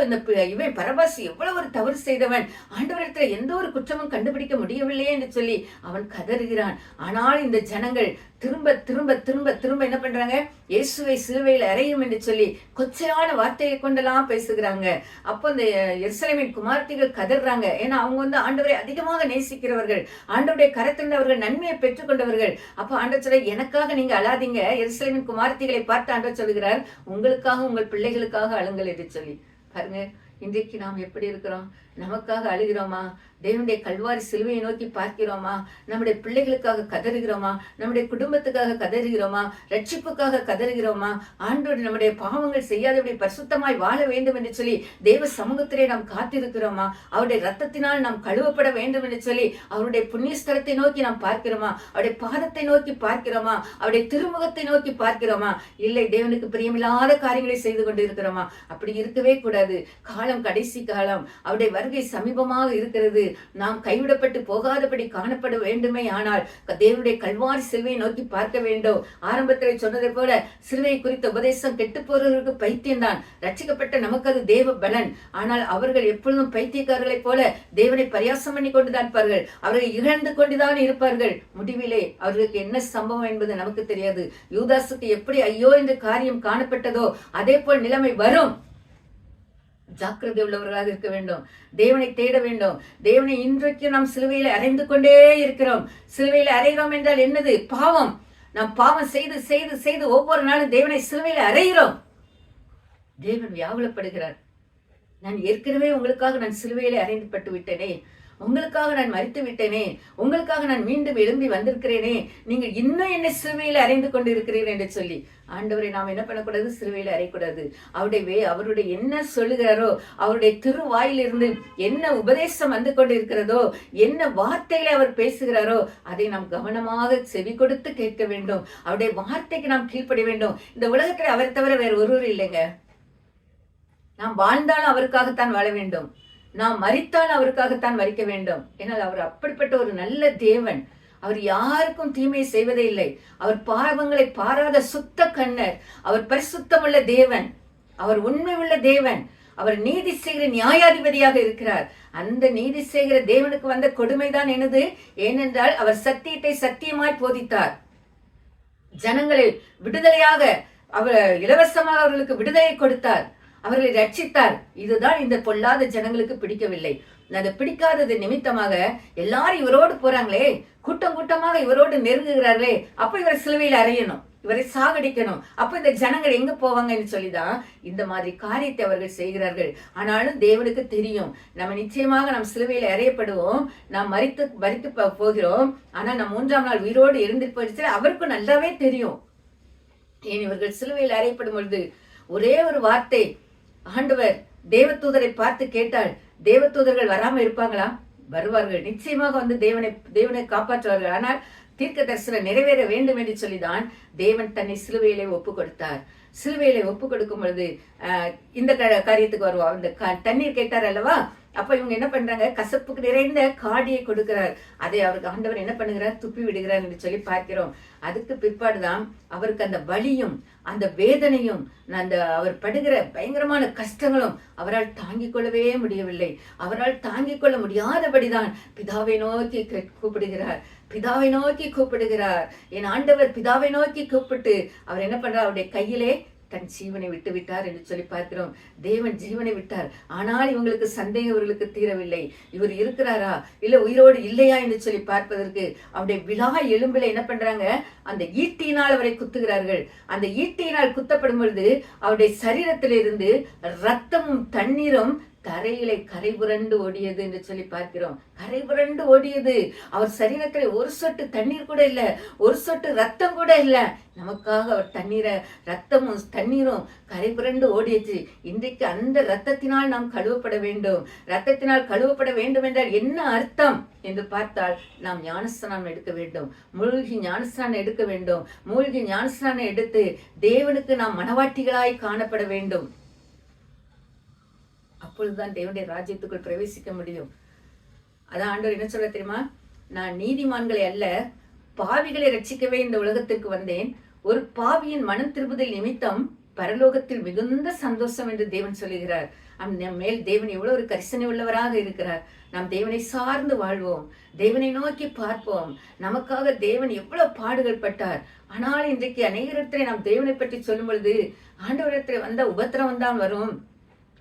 இவன் பரபாஸ் எவ்வளவு ஒரு தவறு செய்தவன், ஆண்டவரிடத்துல எந்த ஒரு குற்றமும் கண்டுபிடிக்க முடியவில்லையே என்று சொல்லி அவன் கதறுகிறான். ஆனால் இந்த ஜனங்கள் திரும்ப திரும்ப திரும்ப திரும்ப என்ன பண்றாங்க? இயேசுவை சிலுவையில் அறையும் என்று சொல்லி கொச்சையான வார்த்தையை கொண்டெல்லாம் பேசுகிறாங்க. அப்போ இந்த எருசலேமின் குமார்த்திகள் கதறாங்க. ஏன்னா அவங்க ஆண்டவரை அதிகமாக நேசிக்கிறவர்கள், ஆண்டவருடைய கரத்திலிருந்து அவர்கள் நன்மையை பெற்றுக் கொண்டவர்கள். அப்போ ஆண்டவர் சொல்ல, எனக்காக நீங்க அழாதீங்க. எருசலேமின் குமார்த்திகளை பார்த்து ஆண்டவர் சொல்கிறார், உங்களுக்காக உங்கள் பிள்ளைகளுக்காக அழுங்கள் என்று சொல்லி. பாருங்க, இன்றைக்கு நாம் எப்படி இருக்கிறோம்? நமக்காக அழுகிறோமா? தேவனுடைய கல்வாரி சிலுவையை நோக்கி பார்க்கிறோமா? நம்முடைய பிள்ளைகளுக்காக கதறுகிறோமா? நம்முடைய குடும்பத்துக்காக கதறுகிறோமா? ரட்சிப்புக்காக கதறுகிறோமா? ஆண்டவர் நம்முடைய பாவங்கள் செய்யாதபடி பரிசுத்தமாய் வாழ வேண்டும் என்று சொல்லி தேவ சமூகத்திலே நாம் காத்திருக்கிறோமா? அவருடைய ரத்தத்தினால் நாம் கழுவப்பட வேண்டும் என்று சொல்லி அவருடைய புண்ணியஸ்தலத்தை நோக்கி நாம் பார்க்கிறோமா? அவருடைய பாதத்தை நோக்கி பார்க்கிறோமா? அவருடைய திருமுகத்தை நோக்கி பார்க்கிறோமா? இல்லை, தேவனுக்கு பிரியமில்லாத காரியங்களை செய்து கொண்டு இருக்கிறோமா? அப்படி இருக்கவே கூடாது. காலம் கடைசி காலம், அவருடைய வருகை சமீபமாக இருக்கிறது. நாம் கைவிடப்பட்டு போகாதபடி காணப்பட வேண்டுமே. ஆனால் தேவனுடைய கல்வாரி சிலுவையை நோக்கி பார்க்க வேண்டும். ஆரம்பத்தில் சொன்னதை போல சிலுவை குறித்த உபதேசம் கெட்டு போறவர்களுக்கு பைத்தியம்தான், ரட்சிக்கப்பட்ட நமக்கு அது தேவ பலன். ஆனால் அவர்கள் எப்பொழுதும் பைத்தியக்காரர்களைப் போல தேவனை பரியாசம் பண்ணி கொண்டுதான் இருப்பார்கள். அவர்கள் இழந்து கொண்டுதான் இருப்பார்கள். முடிவிலே அவர்களுக்கு என்ன சம்பவம் என்பது நமக்கு தெரியாது. யூதாசுக்கு எப்படி ஐயோ என்ற காரியம் காணப்பட்டதோ அதே போல் நிலைமை வரும். ஜாக்கிரதை உள்ளவர்களாக இருக்க வேண்டும். தேவனை தேட வேண்டும். தேவனை இன்றைக்கு நாம் சிலுவையில் அறைந்து கொண்டே இருக்கிறோம். சிலுவையில் அறைகிறோம் என்றால் என்னது? பாவம். நாம் பாவம் செய்து செய்து செய்து ஒவ்வொரு நாளும் தேவனை சிலுவையில் அறைகிறோம். தேவன் வியாகுலப்படுகிறார். நான் ஏற்கனவே உங்களுக்காக நான் சிலுவையிலே அறைந்து விட்டேனே, உங்களுக்காக நான் மரித்து விட்டேனே, உங்களுக்காக நான் மீண்டும் எழும்பி வந்திருக்கிறேனே, நீங்கள் இன்னும் என்னை சிலுவையில் அறைந்து கொண்டு இருக்கிறீர்கள் என்று சொல்லி ஆண்டவரை நாம் என்ன பண்ணக்கூடாது? சிலுவையில் அறையக்கூடாது. அவருடைய என்ன சொல்லுகிறாரோ, அவருடைய திருவாயிலிருந்து என்ன உபதேசம் வந்து கொண்டு இருக்கிறதோ, என்ன வார்த்தைகளை அவர் பேசுகிறாரோ அதை நாம் கவனமாக செவி கொடுத்து கேட்க வேண்டும். அவருடைய வார்த்தைக்கு நாம் கீழ்ப்பட வேண்டும். இந்த உலகத்தில் அவரை தவிர வேறு ஒருவர் இல்லைங்க. நாம் வாழ்ந்தாலும் அவருக்காகத்தான் வாழ வேண்டும், நாம் மரித்தாலும் அவருக்காகத்தான் மரிக்க வேண்டும். ஏன்னால் அவர் அப்படிப்பட்ட ஒரு நல்ல தேவன். அவர் யாருக்கும் தீமையை செய்வதே இல்லை. அவர் பாவங்களை பாராத சுத்த கண்ணர். அவர் பரிசுத்தமுள்ள தேவன். அவர் உண்மை உள்ள தேவன். அவர் நீதி செய்கிற நியாயாதிபதியாக இருக்கிறார். அந்த நீதி செய்கிற தேவனுக்கு வந்த கொடுமைதான் என்னது? ஏனென்றால் அவர் சத்தியத்தை சத்தியமாய் போதித்தார். ஜனங்களை விடுதலையாக அவர் இலவசமாக அவர்களுக்கு விடுதலை கொடுத்தார், அவர்களை ரட்சித்தார். இதுதான் இந்த பொல்லாத ஜனங்களுக்கு பிடிக்கவில்லை. அதை பிடிக்காதது நிமித்தமாக எல்லாரும் இவரோடு போறாங்களே, கூட்டம் கூட்டமாக இவரோடு நெருங்குகிறார்களே, அப்ப இவரை சிலுவையில் அறையணும், இவரை சாகடிக்கணும், அப்ப இந்த ஜனங்கள் எங்க போவாங்கன்னு சொல்லிதான் இந்த மாதிரி காரியத்தை அவர்கள் செய்கிறார்கள். ஆனாலும் தேவனுக்கு தெரியும், நம்ம நிச்சயமாக நாம் சிலுவையில் அறையப்படுவோம், நாம் மரித்து போகிறோம். ஆனா நாம் 3ஆம் நாள் உயிரோடு எழுந்திருப்பது அவருக்கும் நல்லாவே தெரியும். ஏன் இவர்கள் சிலுவையில் அறையப்படும் பொழுது ஒரே ஒரு வார்த்தை ஆண்டவர் தேவதூதரை பார்த்து கேட்டால், தேவதூதர்கள் வராம இருப்பாங்களா? வருவார்கள், நிச்சயமாக வந்து தேவனை காப்பாற்றுவார்கள். ஆனால் தீர்க்க தரிசனம் நிறைவேற வேண்டும் என்று சொல்லிதான் தேவன் தன்னை சிலுவையிலே ஒப்பு கொடுத்தார். சிலுவையிலே ஒப்பு கொடுக்கும் பொழுது இந்த காரியத்துக்கு வருவோம். இந்த தண்ணீர் கேட்டார் அல்லவா, அப்ப இவங்க என்ன பண்றாங்க, கசப்புக்கு நிறைந்த காடியை கொடுக்கிறார். அதை அவருக்கு ஆண்டவர் என்ன பண்ணுகிறார், துப்பி விடுகிறார் என்று சொல்லி பார்க்கிறோம். அதுக்கு பிற்பாடுதான் அவருக்கு அந்த வலியும் அந்த வேதனையும் அவர் படுகிற பயங்கரமான கஷ்டங்களும் அவரால் தாங்கிக் கொள்ளவே முடியவில்லை. அவரால் தாங்கிக் கொள்ள முடியாதபடிதான் பிதாவை நோக்கி கூப்பிடுகிறார், பிதாவை நோக்கி கூப்பிடுகிறார். என் ஆண்டவர் பிதாவை நோக்கி கூப்பிட்டு அவர் என்ன பண்றார், அவருடைய கையிலே தன் ஜீவனை விட்டு விட்டார் என்று சொல்லி பார்க்கிறோம். தேவன் ஜீவனை விட்டார். ஆனால் இவங்களுக்கு சந்தேகம் இவர்களுக்கு தீரவில்லை. இவர் இருக்கிறாரா இல்ல உயிரோடு இல்லையா என்று சொல்லி பார்ப்பதற்கு அவருடைய விழா எலும்பில என்ன பண்றாங்க, அந்த ஈட்டியினால் அவரை குத்துகிறார்கள். அந்த ஈட்டியினால் குத்தப்படும் பொழுது அவருடைய சரீரத்திலிருந்து ரத்தமும் தண்ணீரும் தரையிலே கரை புரண்டு ஓடியது என்று சொல்லி பார்க்கிறோம். கரை புரண்டு ஓடியது. அவர் சரீரத்திலே ஒரு சொட்டு தண்ணீர் கூட இல்லை, ஒரு சொட்டு ரத்தம் கூட இல்லை. நமக்காக அவர் ரத்தமும் தண்ணீரும் கரை புரண்டு ஓடியது. இன்றைக்கு அந்த ரத்தத்தினால் நாம் கழுவப்பட வேண்டும். ரத்தத்தினால் கழுவப்பட வேண்டும் என்றால் என்ன அர்த்தம் என்று பார்த்தால், நாம் ஞானஸ்நானம் எடுக்க வேண்டும், மூழ்கி ஞானஸ்நானம் எடுக்க வேண்டும். மூழ்கி ஞானஸ்நானம் எடுத்து தேவனுக்கு நாம் மனவாட்டிகளாய் காணப்பட வேண்டும். அப்பொழுதுதான் தேவனுடைய ராஜ்யத்துக்குள் பிரவேசிக்க முடியும். அதான் ஆண்டவர் என்ன சொல்ல தெரியுமா, நான் நீதிமான்களை அல்ல பாவிகளை ரட்சிக்கவே இந்த உலகத்திற்கு வந்தேன். ஒரு பாவியின் மனம் திரும்புதல் நிமித்தம் பரலோகத்தில் மிகுந்த சந்தோஷம் என்று தேவன் சொல்லுகிறார். நம் மேல் தேவன் எவ்வளவு ஒரு கரிசனை உள்ளவராக இருக்கிறார். நாம் தேவனை சார்ந்து வாழ்வோம், தேவனை நோக்கி பார்ப்போம். நமக்காக தேவன் எவ்வளவு பாடுகள் பட்டார். ஆனால் இன்றைக்கு அநேகரிடத்திலே நாம் தேவனை பற்றி சொல்லும் பொழுது, ஆண்டவரிடத்திலே வந்த உபத்திரவம் தான் வரும்,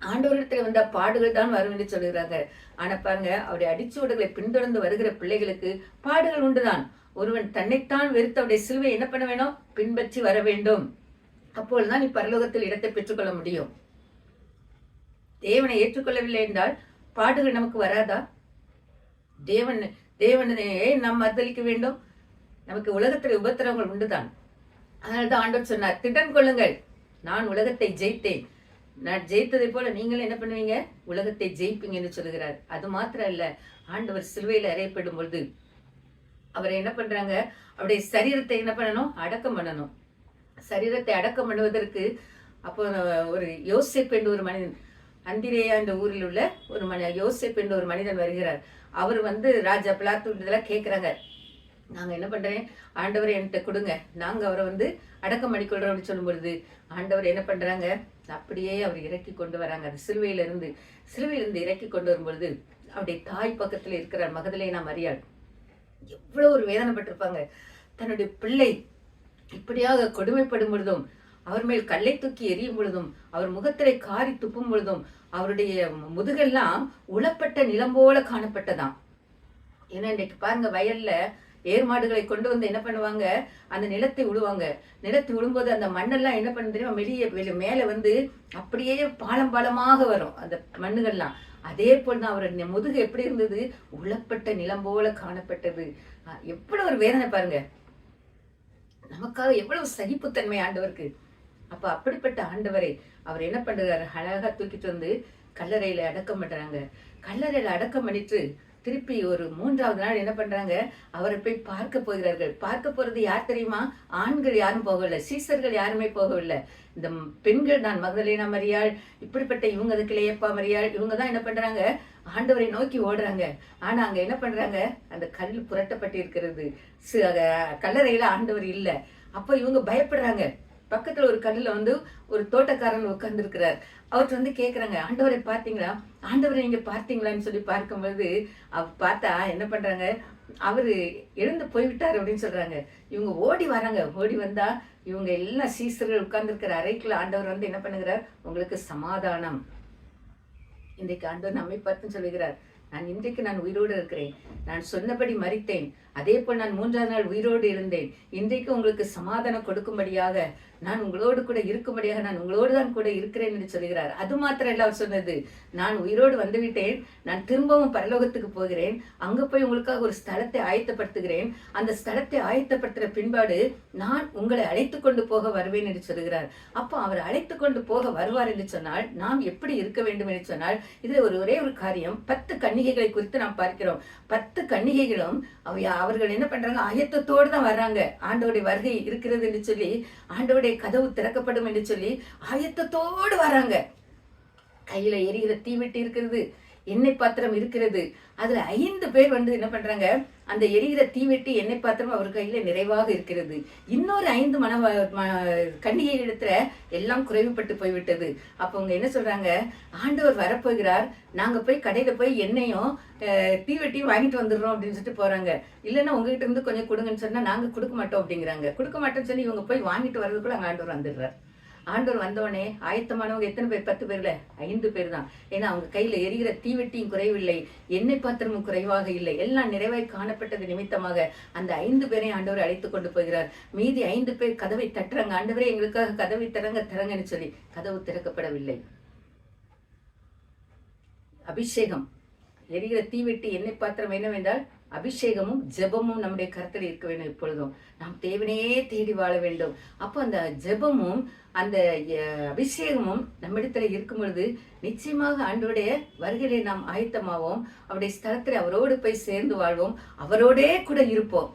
ஆண்டவரிடத்துல வந்த பாடுகள் தான் வரும் என்று சொல்லுகிறாங்க. ஆனா பாருங்க, அவருடைய அடிச்சுவடுகளை பின்தொடர்ந்து வருகிற பிள்ளைகளுக்கு பாடுகள் உண்டுதான். ஒருவன் தன்னைத்தான் வெறுத்து அவருடைய சிலுவை என்ன பண்ண வேணும், பின்பற்றி வர வேண்டும். அப்பொழுதுதான் நீ பரலோகத்தில் இடத்தை பெற்றுக்கொள்ள முடியும். தேவனை ஏற்றுக்கொள்ளவில்லை என்றால் பாடுகள் நமக்கு வராதா? தேவனை நாம் மறுதலிக்க வேண்டும். நமக்கு உலகத்தில் உபத்திரவங்கள் உண்டுதான். அதனால்தான் ஆண்டவர் சொன்னார், திடன் கொள்ளுங்கள், நான் உலகத்தை ஜெயித்தேன். நான் ஜெயித்ததை போல நீங்களும் என்ன பண்ணுவீங்க, உலகத்தை ஜெயிப்பீங்கன்னு சொல்லுகிறார். அது மாத்திரம் இல்ல, ஆண்டவர் சிலுவையில் அறையப்படும் பொழுது அவரை என்ன பண்றாங்க, அவருடைய சரீரத்தை என்ன பண்ணணும், அடக்கம் பண்ணணும். சரீரத்தை அடக்கம் பண்ணுவதற்கு அப்போ ஒரு யோசேப்பு என்ற ஒரு மனிதன், அந்திரேயா என்ற ஊரில் உள்ள ஒரு யோசேப்பு என்ற ஒரு மனிதன் வருகிறார். அவர் ராஜா பிலாத்து இதெல்லாம் கேட்கிறாங்க, நாங்க என்ன பண்றேன், ஆண்டவரை என்கிட்ட கொடுங்க, நாங்க அவரை அடக்கம் பண்ணிக்கொள்றோம்னு சொல்லும் பொழுது ஆண்டவர் என்ன பண்றாங்க, அப்படியே அவர் இறக்கி கொண்டு வராங்க. அது சிலுவையிலிருந்து இறக்கி கொண்டு வரும்பொழுது அவருடைய தாய் பக்கத்துல இருக்கிறார் மகதலேனா மரியாள். எவ்வளவு ஒரு வேதனைப்பட்டிருப்பாங்க. தன்னுடைய பிள்ளை இப்படியாக கொடுமைப்படும் பொழுதும், அவர் மேல் கல்லை தூக்கி எரியும் பொழுதும், அவர் முகத்திலே காரி துப்பும் பொழுதும் அவருடைய முதுகெல்லாம் உளப்பட்ட நிலம் போல காணப்பட்டதாம். ஏன்னா இன்னைக்கு பாருங்க, வயல்ல ஏர் மாடுகளை கொண்டு என்ன பண்ணுவாங்க, அந்த நிலத்தை விடுவாங்க. நிலத்தை விடும்போது அந்த மண்ணெல்லாம் என்ன பண்ண தெரியுமா, மேல அப்படியே பாலமாக வரும் அந்த மண்ணுகள்லாம். அதே போல்தான் அவருடைய முதுகு எப்படி இருந்தது, உளப்பட்ட நிலம் போல காணப்பட்டது. எவ்வளவு ஒரு வேதனை பாருங்க, நமக்காக எவ்வளவு சகிப்புத்தன்மை ஆண்டவருக்கு. அப்ப அப்படிப்பட்ட ஆண்டவரை அவர் என்ன பண்றாரு, அழகா தூக்கிட்டு கல்லறையில அடக்கம் பண்றாங்க. கல்லறையில அடக்கம் பண்ணிட்டு திருப்பி ஒரு 3ஆவது நாள் என்ன பண்றாங்க, அவரை போய் பார்க்க போகிறார்கள். பார்க்க போறது யார் தெரியுமா, ஆண்கள் யாரும் போகவில்லை, சீசர்கள் யாருமே போகவில்லை. இந்த பெண்கள் தான், மகதலேனா மரியாள், இப்படிப்பட்ட இவங்க கிளையப்பா மரியாள், இவங்க தான் என்ன பண்றாங்க, ஆண்டவரை நோக்கி ஓடுறாங்க. ஆனா அங்க என்ன பண்றாங்க, அந்த கல் புரட்டப்பட்டு இருக்கிறது, கல்லறையில ஆண்டவர் இல்லை. அப்ப இவங்க பயப்படுறாங்க. பக்கத்துல ஒரு கல்லுல ஒரு தோட்டக்காரன் உட்கார்ந்து இருக்கிறார். அவர்கிட்ட கேக்குறாங்க, ஆண்டவரை பார்த்தீங்களா, ஆண்டவரை நீங்க பார்த்தீங்களான்னு சொல்லி பார்க்கும்போது பார்த்தா என்ன பண்றாங்க, அவரு எழுந்து போய்விட்டாரு அப்படின்னு சொல்றாங்க. இவங்க ஓடி வராங்க. ஓடி வந்தா இவங்க எல்லாம் சீசர்கள் உட்கார்ந்து இருக்கிற அறைக்குள்ள ஆண்டவர் என்ன பண்ணுகிறார், உங்களுக்கு சமாதானம். இன்றைக்கு ஆண்டவர் நம்மை பார்த்து சொல்லுகிறார், நான் உயிரோடு இருக்கிறேன். நான் சொன்னபடி மரித்தேன், அதே போல் நான் 3ஆம் நாள் உயிரோடு இருந்தேன். இன்றைக்கு உங்களுக்கு சமாதானம் கொடுக்கும்படியாக, நான் உங்களோடு கூட இருக்கும்படியாக நான் உங்களோடு தான் கூட இருக்கிறேன் என்று சொல்கிறார். அது மாத்திரம் இல்ல, அவர் சொன்னது, நான் உயிரோடு வந்துவிட்டேன், நான் திரும்பவும் பரலோகத்துக்கு போகிறேன், அங்க போய் உங்களுக்காக ஒரு ஸ்தலத்தை ஆயத்தப்படுத்துகிறேன், அந்த ஸ்தலத்தை ஆயத்தப்படுத்துற பின்பாடு நான் உங்களை அழைத்து கொண்டு போக வருவேன் என்று சொல்கிறார். அப்போ அவர் அழைத்து கொண்டு போக வருவார் என்று சொன்னால் நாம் எப்படி இருக்க வேண்டும் என்று சொன்னால், இதுல ஒரே ஒரு காரியம், 10 கன்னிகைகளை குறித்து நாம் பார்க்கிறோம். 10 கன்னிகைகளும் அவர்கள் என்ன பண்றாங்க, ஆயத்தத்தோடு தான் வர்றாங்க. ஆண்டவருடைய வருகை இருக்கிறது என்று சொல்லி, ஆண்டவருடைய கதவு திறக்கப்படும் என்று சொல்லி ஆயத்தத்தோடு வராங்க. கையில எரிகிற தீவெட்டி இருக்கிறது, எண்ணெய் பாத்திரம் இருக்கிறது. அதுல 5 பேர் என்ன பண்றாங்க, அந்த எரிகிற தீவெட்டி எண்ணெய் பாத்திரம் அவர் கையில நிறைவாக இருக்கிறது. இன்னொரு 5 கன்னிகை இடத்துல எல்லாம் குறைவுபட்டு போய்விட்டது. அப்ப அவங்க என்ன சொல்றாங்க, ஆண்டவர் வரப்போகிறார், நாங்க போய் கடையில போய் எண்ணெயும் தீவெட்டியும் வாங்கிட்டு வந்துடுறோம் அப்படின்னு சொல்லிட்டு போறாங்க. இல்லைன்னா உங்ககிட்ட இருந்து கொஞ்சம் கொடுங்கன்னு சொன்னா நாங்க கொடுக்க மாட்டோம் அப்படிங்கிறாங்க. கொடுக்க மாட்டோம்னு சொல்லி இவங்க போய் வாங்கிட்டு வர்றதுக்குள்ள அங்க ஆண்டவர் வந்துடுறார். ஆண்டவர் வந்தவனே ஆயத்தமானவங்க எத்தனை பேர்? 10 பேர்ல 5 பேர் தான். ஏன்னா அவங்க கையில எரிகிற தீவெட்டியும் குறைவில்லை, எண்ணெய் பாத்திரமும் குறைவாக இல்லை, எல்லாம் நிறைவாய் காணப்பட்டது நிமித்தமாக அந்த 5 பேரையும் ஆண்டவர் அழைத்து கொண்டு போகிறார். மீதி 5 பேர் கதவை தட்டுறாங்க, ஆண்டவரே எங்களுக்காக கதவை தரங்கன்னு சொல்லி. கதவு திறக்கப்படவில்லை. அபிஷேகம், எரிகிற தீவெட்டி எண்ணெய் பாத்திரம் என்னவென்றால் அபிஷேகமும் ஜெபமும் நம்முடைய கருத்தில் இருக்க வேண்டும். எப்பொழுதும் நாம் தேவனையே தேடி வாழ வேண்டும். அப்போ அந்த ஜெபமும் அந்த அபிஷேகமும் நம்மிடத்துல இருக்கும் பொழுது நிச்சயமாக ஆண்டவருடைய வருகையிலே நாம் ஆயத்தமாவோம். அவருடைய ஸ்தலத்தில் அவரோடு போய் சேர்ந்து வாழ்வோம், அவரோடே கூட இருப்போம்.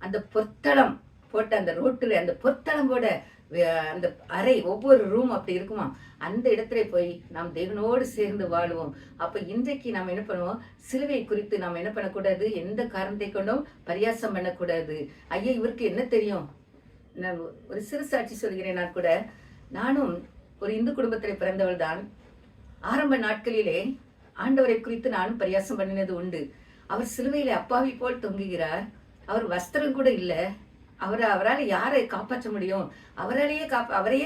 அந்த பொற்தளம் போட்ட அந்த ரோட்டுல அந்த பொற்தளம் போட அந்த அறை, ஒவ்வொரு ரூம் அப்படி இருக்குமா, அந்த இடத்துல போய் நாம் தேவனோடு சேர்ந்து வாழுவோம். அப்ப இன்றைக்கு நாம் என்ன பண்ணுவோம், சிலுவை குறித்து நாம் என்ன பண்ணக்கூடாது, எந்த காரணத்தை கொண்டும் பரியாசம் பண்ணக்கூடாது. ஐயா இவருக்கு என்ன தெரியும். நான் ஒரு சிறு சாட்சி சொல்கிறேன். நான் கூட, நானும் ஒரு இந்து குடும்பத்தில் பிறந்தவள் தான். ஆரம்ப நாட்களிலே ஆண்டவரை குறித்து நானும் பரியாசம் பண்ணினது உண்டு. அவர் சிலுவையில அப்பாவி போல் தொங்குகிறார், அவர் வஸ்திரம் கூட இல்லை, அவரால் யாரை காப்பாற்ற முடியும், அவரையே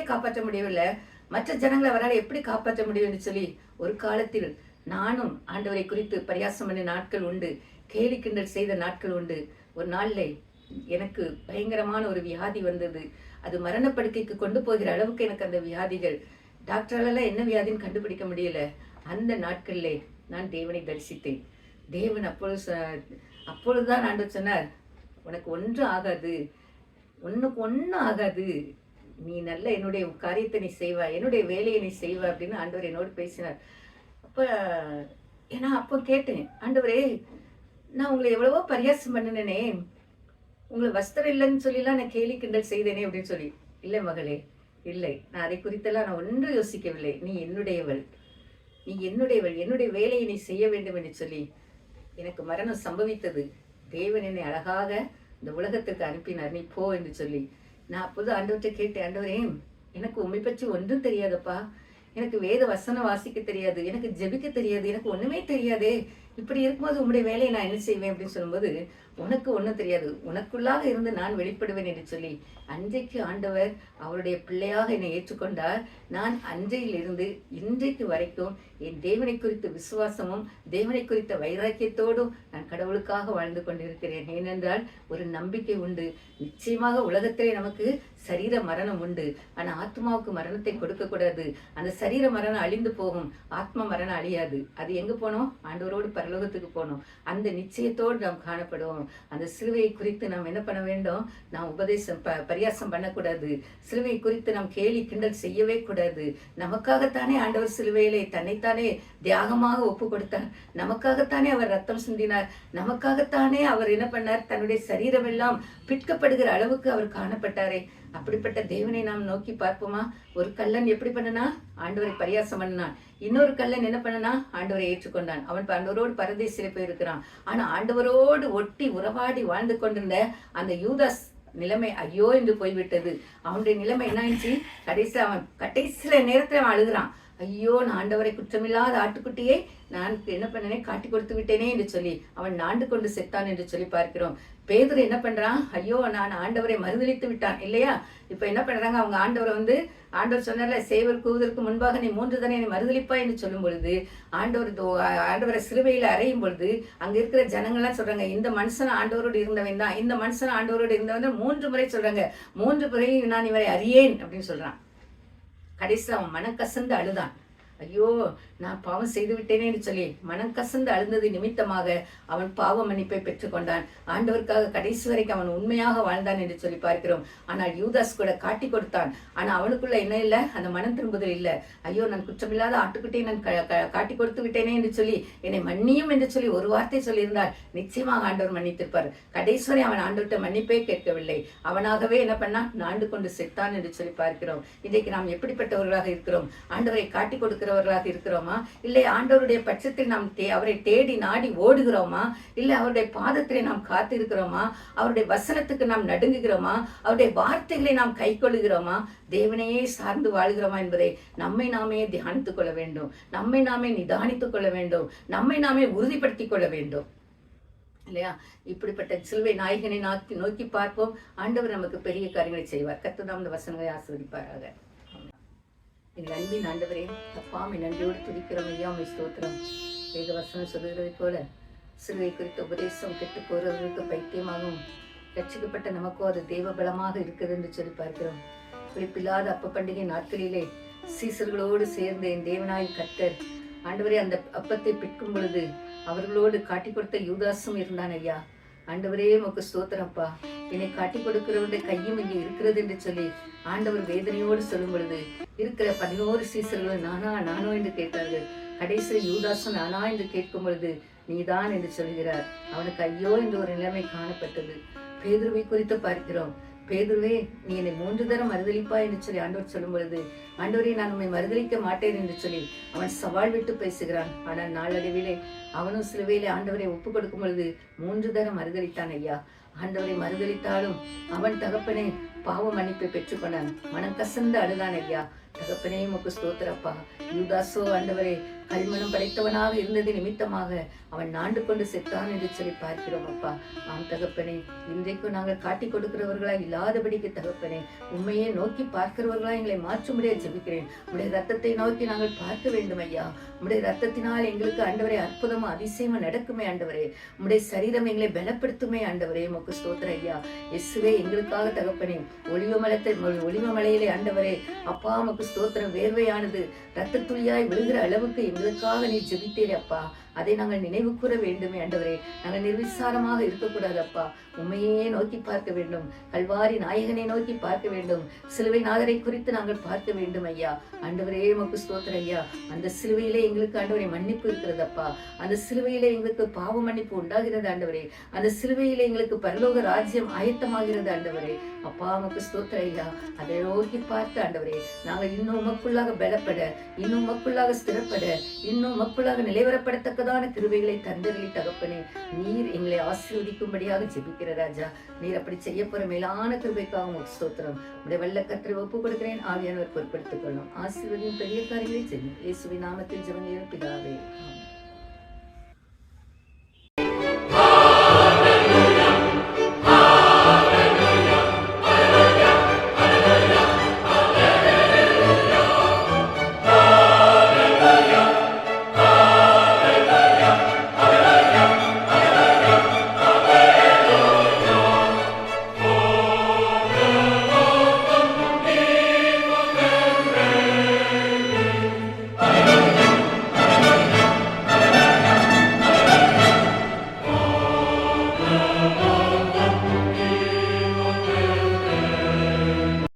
காப்பாற்ற முடியவில்லை, மற்ற ஜனங்களை அவரால் எப்படி காப்பாற்ற முடியும் என்று சொல்லி ஒரு காலத்தில் நானும் ஆண்டவரை குறித்து பரியாசம் பண்ண நாட்கள் உண்டு, கேலி கிண்டல் செய்த நாட்கள் உண்டு. ஒரு நாள்ல எனக்கு பயங்கரமான ஒரு வியாதி வந்தது. அது மரணப்படுக்கைக்கு கொண்டு போகிற அளவுக்கு எனக்கு அந்த வியாதிகள், டாக்டரால என்ன வியாதின்னு கண்டுபிடிக்க முடியல. அந்த நாட்களிலே நான் தேவனை தரிசித்தேன். தேவன் அப்பொழுதுதான் ஆண்டவர் சொன்னார், உனக்கு ஒன்றும் ஆகாது, ஒன்றும் ஆகாது, நீ நல்ல என்னுடைய காரியத்தை நீ செய்வா, என்னுடைய வேலையை நீ செய்வா அப்படின்னு ஆண்டவர் என்னோடு பேசினார். அப்போ கேட்டேன், ஆண்டவரே நான் உங்களை எவ்வளவோ பரியாசம் பண்ணினேனே, உங்களை வஸ்திரம் இல்லைன்னு சொல்லிலாம் நான் கேலி கிண்டல் செய்தேனே அப்படின்னு சொல்லி. இல்லை மகளே, இல்லை, நான் அதை குறித்தெல்லாம் நான் ஒன்றும் யோசிக்கவில்லை. நீ என்னுடையவள், என்னுடைய வேலையை நீ செய்ய வேண்டும் என்று சொல்லி எனக்கு மரணம் சம்பவித்தது. தேவன் என்னை அழகாக இந்த உலகத்துக்கு அனுப்பினார், நீ போ என்று சொல்லி. நான் அப்போது ஆண்டவர்கிட்ட கேட்டேன், ஆண்டவரே எனக்கு உண்மை பற்றி ஒன்றும் தெரியாதப்பா, எனக்கு வேத வசனம் வாசிக்க தெரியாது, எனக்கு ஜெபிக்க தெரியாது, எனக்கு ஒண்ணுமே தெரியாதே, இப்படி இருக்கும்போது உங்களுடைய வேலையை நான் என்ன செய்வேன் அப்படின்னு சொல்லும்போது, உனக்கு ஒன்றும் தெரியாது, உனக்குள்ளாக இருந்து நான் வெளிப்படுவேன் என்று சொல்லி அன்றைக்கு ஆண்டவர் அவருடைய பிள்ளையாக என்னை ஏற்றுக்கொண்டார். நான் அன்றையிலிருந்து இன்றைக்கு வரைக்கும் என் தேவனை குறித்த விசுவாசமும் தேவனை குறித்த வைராக்கியத்தோடும் நான் கடவுளுக்காக வாழ்ந்து கொண்டிருக்கிறேன். ஏனென்றால் ஒரு நம்பிக்கை உண்டு, நிச்சயமாக உலகத்திலே நமக்கு சரீர மரணம் உண்டு, ஆனா ஆத்மாவுக்கு மரணத்தை கொடுக்க கூடாது. அந்த சரீர மரணம் அழிந்து போகும், ஆத்மா மரணம் அழியாது. அது எங்க போனோம், ஆண்டவரோடு பரலோகத்துக்கு போனோம். அந்த நிச்சயத்தோடு நாம் காணப்படுவோம். அந்த சிலுவையை குறித்து நாம் என்ன பண்ண வேண்டும், நாம் பரியாசம் பண்ணக்கூடாது. சிலுவை குறித்து நாம் கேலி கிண்டல் செய்யவே கூடாது. நமக்காகத்தானே ஆண்டவர் சிலுவையிலே தன்னைத்தானே தியாகமாக ஒப்பு கொடுத்தார், நமக்காகத்தானே அவர் ரத்தம் சிந்தினார், நமக்காகத்தானே அவர் என்ன பண்ணார், தன்னுடைய சரீரம் எல்லாம் பிற்கப்படுகிற அளவுக்கு அவர் காணப்பட்டாரே. அப்படிப்பட்ட தேவனை நாம் நோக்கி பார்ப்போமா? ஒரு கள்ளன் எப்படி பண்ணனா, ஆண்டவரை பரியாசம் பண்ணான். இன்னொரு கள்ளன் என்ன பண்ணனா, ஆண்டவரை ஏற்றுக்கொண்டான். அவன் ஆண்டவரோடு பரதேசில போயிருக்கிறான். ஆனா ஆண்டவரோடு ஒட்டி உறவாடி வாழ்ந்து கொண்டிருந்த அந்த யூதாஸ் நிலைமை ஐயோ என்று போய்விட்டது. அவனுடைய நிலைமை என்ன ஆயிடுச்சு, அவன் கடைசியில நேரத்துல அவன் அழுகிறான். ஐயோ நான் ஆண்டவரை குற்றமில்லாத ஆட்டுக்குட்டியை நான் என்ன பண்ணனே காட்டி கொடுத்து விட்டேனே என்று சொல்லி அவன் நாண்டு கொண்டு செத்தான் என்று சொல்லி பார்க்கிறோம். பேதுரு என்ன பண்றான், ஐயோ நான் ஆண்டவரை மறுதலித்து விட்டான் இல்லையா. இப்ப என்ன பண்றாங்க, அவங்க ஆண்டவரை ஆண்டவர் சொன்னார்ல, சேவர் கூவதற்கு முன்பாக நீ 3 தடவை என்னை மறுதலிப்பாய் என்று சொல்லும் பொழுது ஆண்டவரை சிலுவையில அறையும் பொழுது அங்க இருக்கிற ஜனங்கள்லாம் சொல்றாங்க, இந்த மனுஷன் ஆண்டவரோடு இருந்தவன் தான், இந்த மனுஷன் ஆண்டவரோடு இருந்தவன் தான் 3 முறை சொல்றாங்க. 3 முறை நான் இவரை அறியேன் அப்படின்னு சொல்றான். கடைசியில் அவன் மனக்கசந்து அழுதான். ஐயோ நான் பாவம் செய்து விட்டேனே என்று சொல்லி மனம் கசந்து அழுந்தது நிமித்தமாக அவன் பாவ மன்னிப்பை பெற்றுக்கொண்டான். ஆண்டவருக்காக கடைசி வரைக்கும் அவன் உண்மையாக வாழ்ந்தான் என்று சொல்லி பார்க்கிறோம். ஆனால் யூதாஸ் கூட காட்டி கொடுத்தான். ஆனா அவனுக்குள்ள என்ன இல்லை, அந்த மனம் திரும்புதல் இல்லை. ஐயோ நான் குற்றமில்லாத ஆட்டுக்குட்டியை நான் காட்டி கொடுத்து விட்டேனே என்று சொல்லி என்னை மன்னியும் என்று சொல்லி ஒரு வார்த்தை சொல்லியிருந்தால் நிச்சயமாக ஆண்டவர் மன்னித்திருப்பார். கடைசி வரை அவன் ஆண்டவர்கிட்ட மன்னிப்பே கேட்கவில்லை. அவனாகவே என்ன பண்ணான், நாண்டு கொண்டு செத்தான் என்று சொல்லி பார்க்கிறோம். இன்றைக்கு நாம் எப்படிப்பட்டவர்களாக இருக்கிறோம்? ஆண்டவரை காட்டி கொடுக்கிறவர்களாக இருக்கிறோமா, இல்லை ஆண்டவருடைய பட்சத்தில் நாம் அவரை தேடி நாடி ஓடுகிறோமா, இல்லை அவருடைய பாதத்திலே நாம் காத்து இருக்கிறோமா, அவருடைய வசனத்துக்கு நாம் நடுங்குகிறோமா, அவருடைய வார்த்தைகளை நாம் கை கொள்ளுகிறோமா, தேவனையே சார்ந்து வாழ்கிறோமா என்பதை நம்மை நாமே தியானித்துக் கொள்ள வேண்டும், நம்மை நாமே நிதானித்துக் கொள்ள வேண்டும், நம்மை நாமே உறுதிப்படுத்திக் கொள்ள வேண்டும் இல்லையா. இப்படிப்பட்ட சிலுவை நாயகனை நோக்கி பார்ப்போம். ஆண்டவர் நமக்கு பெரிய காரியங்களை செய்வார். கர்த்தர் தாம் இந்த வசனங்களை ஆசீர்வதிப்பாராக. எங்கள் அன்பின் ஆண்டவரே, அப்பா உம்மை நன்றியோடு துதிக்கிறோம் ஐயா, உம்மை ஸ்தோத்திரம். வேத வசனம் சொல்லுகிறதை போல சிலுவை குறித்த உபதேசம் கெட்டு போறவர்களுக்கு பைத்தியமாகவும் ரட்சிக்கப்பட்ட நமக்கோ அது தேவ பலமாக இருக்குது என்று சொல்லி பார்க்கிறோம். புளிப்பில்லாத அப்ப பண்டிகை நாட்களிலே சீசர்களோடு சேர்ந்து என் தேவனாய் கர்த்தர் ஆண்டவரே அந்த அப்பத்தை பிற்கும் பொழுது அவர்களோடு காட்டி கொடுத்த யூதாசும் இருந்தான் ஐயா. ஆண்டவரே உமக்கு ஸ்தோத்திரப்பா, என்னை காட்டி கொடுக்கிறவருடைய கையும் இங்கே இருக்கிறது என்று சொல்லி ஆண்டவர் வேதனையோடு சொல்லும் பொழுது இருக்கிற 11 சீசர்களும் நானோ என்று கேட்டார்கள். கடைசியில் யூதாசும் நானா என்று கேட்கும் பொழுது நீதான் என்று சொல்கிறார். அவனுக்கு ஐயோ என்று ஒரு நிலைமை காணப்பட்டது. பேதுருவை குறித்து பார்க்கிறோம். பேதுருவே நீ என்னை 3 தரம் மறுதலிப்பா என்று சொல்லி ஆண்டவர் சொல்லும் பொழுது, ஆண்டவரே நான் உண்மை மறுதலிக்க மாட்டேன் என்று சொல்லி அவன் சவால் விட்டு பேசுகிறான். ஆனால் நாளடைவிலே அவனும் சிலுவையிலே ஆண்டவரை ஒப்பு கொடுக்கும் பொழுது 3 தரம் மறுதலித்தான் ஐயா. ஆண்டவரை மறுதலித்தாலும் அவன் தகப்பனே பாவ மன்னிப்பை பெற்றுக்கொண்டான். மனம் கசந்து அழுதான் ஐயா. தகப்பனே உமக்கு ஸ்தோத்திரப்பா. யூதாசோ ஆண்டவரே கல்மனம் படைத்தவனாக இருந்தது நிமித்தமாக அவன் நாண்டு கொண்டு செத்தான் என்று சொல்லி பார்க்கிறோம் அப்பா. ஆம் தகப்பனே, இன்றைக்கும் நாங்கள் காட்டி கொடுக்கிறவர்களா இல்லாதபடிக்கு தகப்பனே உண்மையே நோக்கி பார்க்கிறவர்களா எங்களை மாற்றும்படியா ஜெபிக்கிறேன். உடைய ரத்தத்தை நோக்கி நாங்கள் பார்க்க வேண்டும் ஐயா. உடைய ரத்தத்தினால் எங்களுக்கு ஆண்டவரே அற்புதமும் அதிசயமும் நடக்குமே ஆண்டவரே. உடைய சரீரம் எங்களை பலப்படுத்துமே ஆண்டவரே. உமக்கு ஸ்தோத்திரம் ஐயா. இயேசுவே எங்களுக்காக தகப்பனே ஒளிவ மலையிலே ஆண்டவரே அப்பா உமக்கு ஸ்தோத்திரம். வேர்வையானது ரத்த துளியாய் விழுகிற அளவுக்கு எங்களுக்காக நீ ஜெபித்தீரே அப்பா. அதை நாங்கள் நினைவு கூற வேண்டுமே ஆண்டவரே. நாங்கள் நிர்விசாரமாக இருக்கக்கூடாது அப்பா. உண்மையே நோக்கி பார்க்க வேண்டும். கல்வாரி நாயகனை நோக்கி பார்க்க வேண்டும். சிலுவை நாதரை குறித்து நாங்கள் பார்க்க வேண்டும் ஐயா. ஆண்டவரே உமக்கு ஸ்தோத்திரம் ஐயா. அந்த சிலுவையிலே எங்களுக்கு ஆண்டவரே மன்னிப்பு இருக்கிறது அப்பா. அந்த சிலுவையிலே எங்களுக்கு பாவ மன்னிப்பு உண்டாகிறது ஆண்டவரே. அந்த சிலுவையிலே எங்களுக்கு பரலோக ராஜ்யம் ஆயத்தமாகிறது ஆண்டவரே. அப்பா உமக்கு ஸ்தோத்திரம் ஐயா. அதை நோக்கி பார்த்து ஆண்டவரே நாங்கள் இன்னும் உமக்குள்ளாக பலப்பட, இன்னும் உமக்குள்ளாக ஸ்திரப்பட, இன்னும் உமக்குள்ளாக நிலைவரப்படத்தக்கதான கிருபைகளை தந்தருளி தகப்பனே நீர் எங்களை ஆசீர்வதிக்கும்படியாக ஜெபிக்கிற ராஜா. நீர் அப்படி செய்ய போற மேலான கிருபைக்காக உமக்கு ஸ்தோத்திரம். உடைய வல்ல கர்த்தரை ஒப்புக் கொடுக்கிறேன். ஆவியானவர் பொறுப்படுத்திக் கொள்ளும். ஆசீர்வதியும் பெரிய காரியங்களை செய்யும். இயேசுவின் நாமத்தில் ஜெபம் பிதாவே.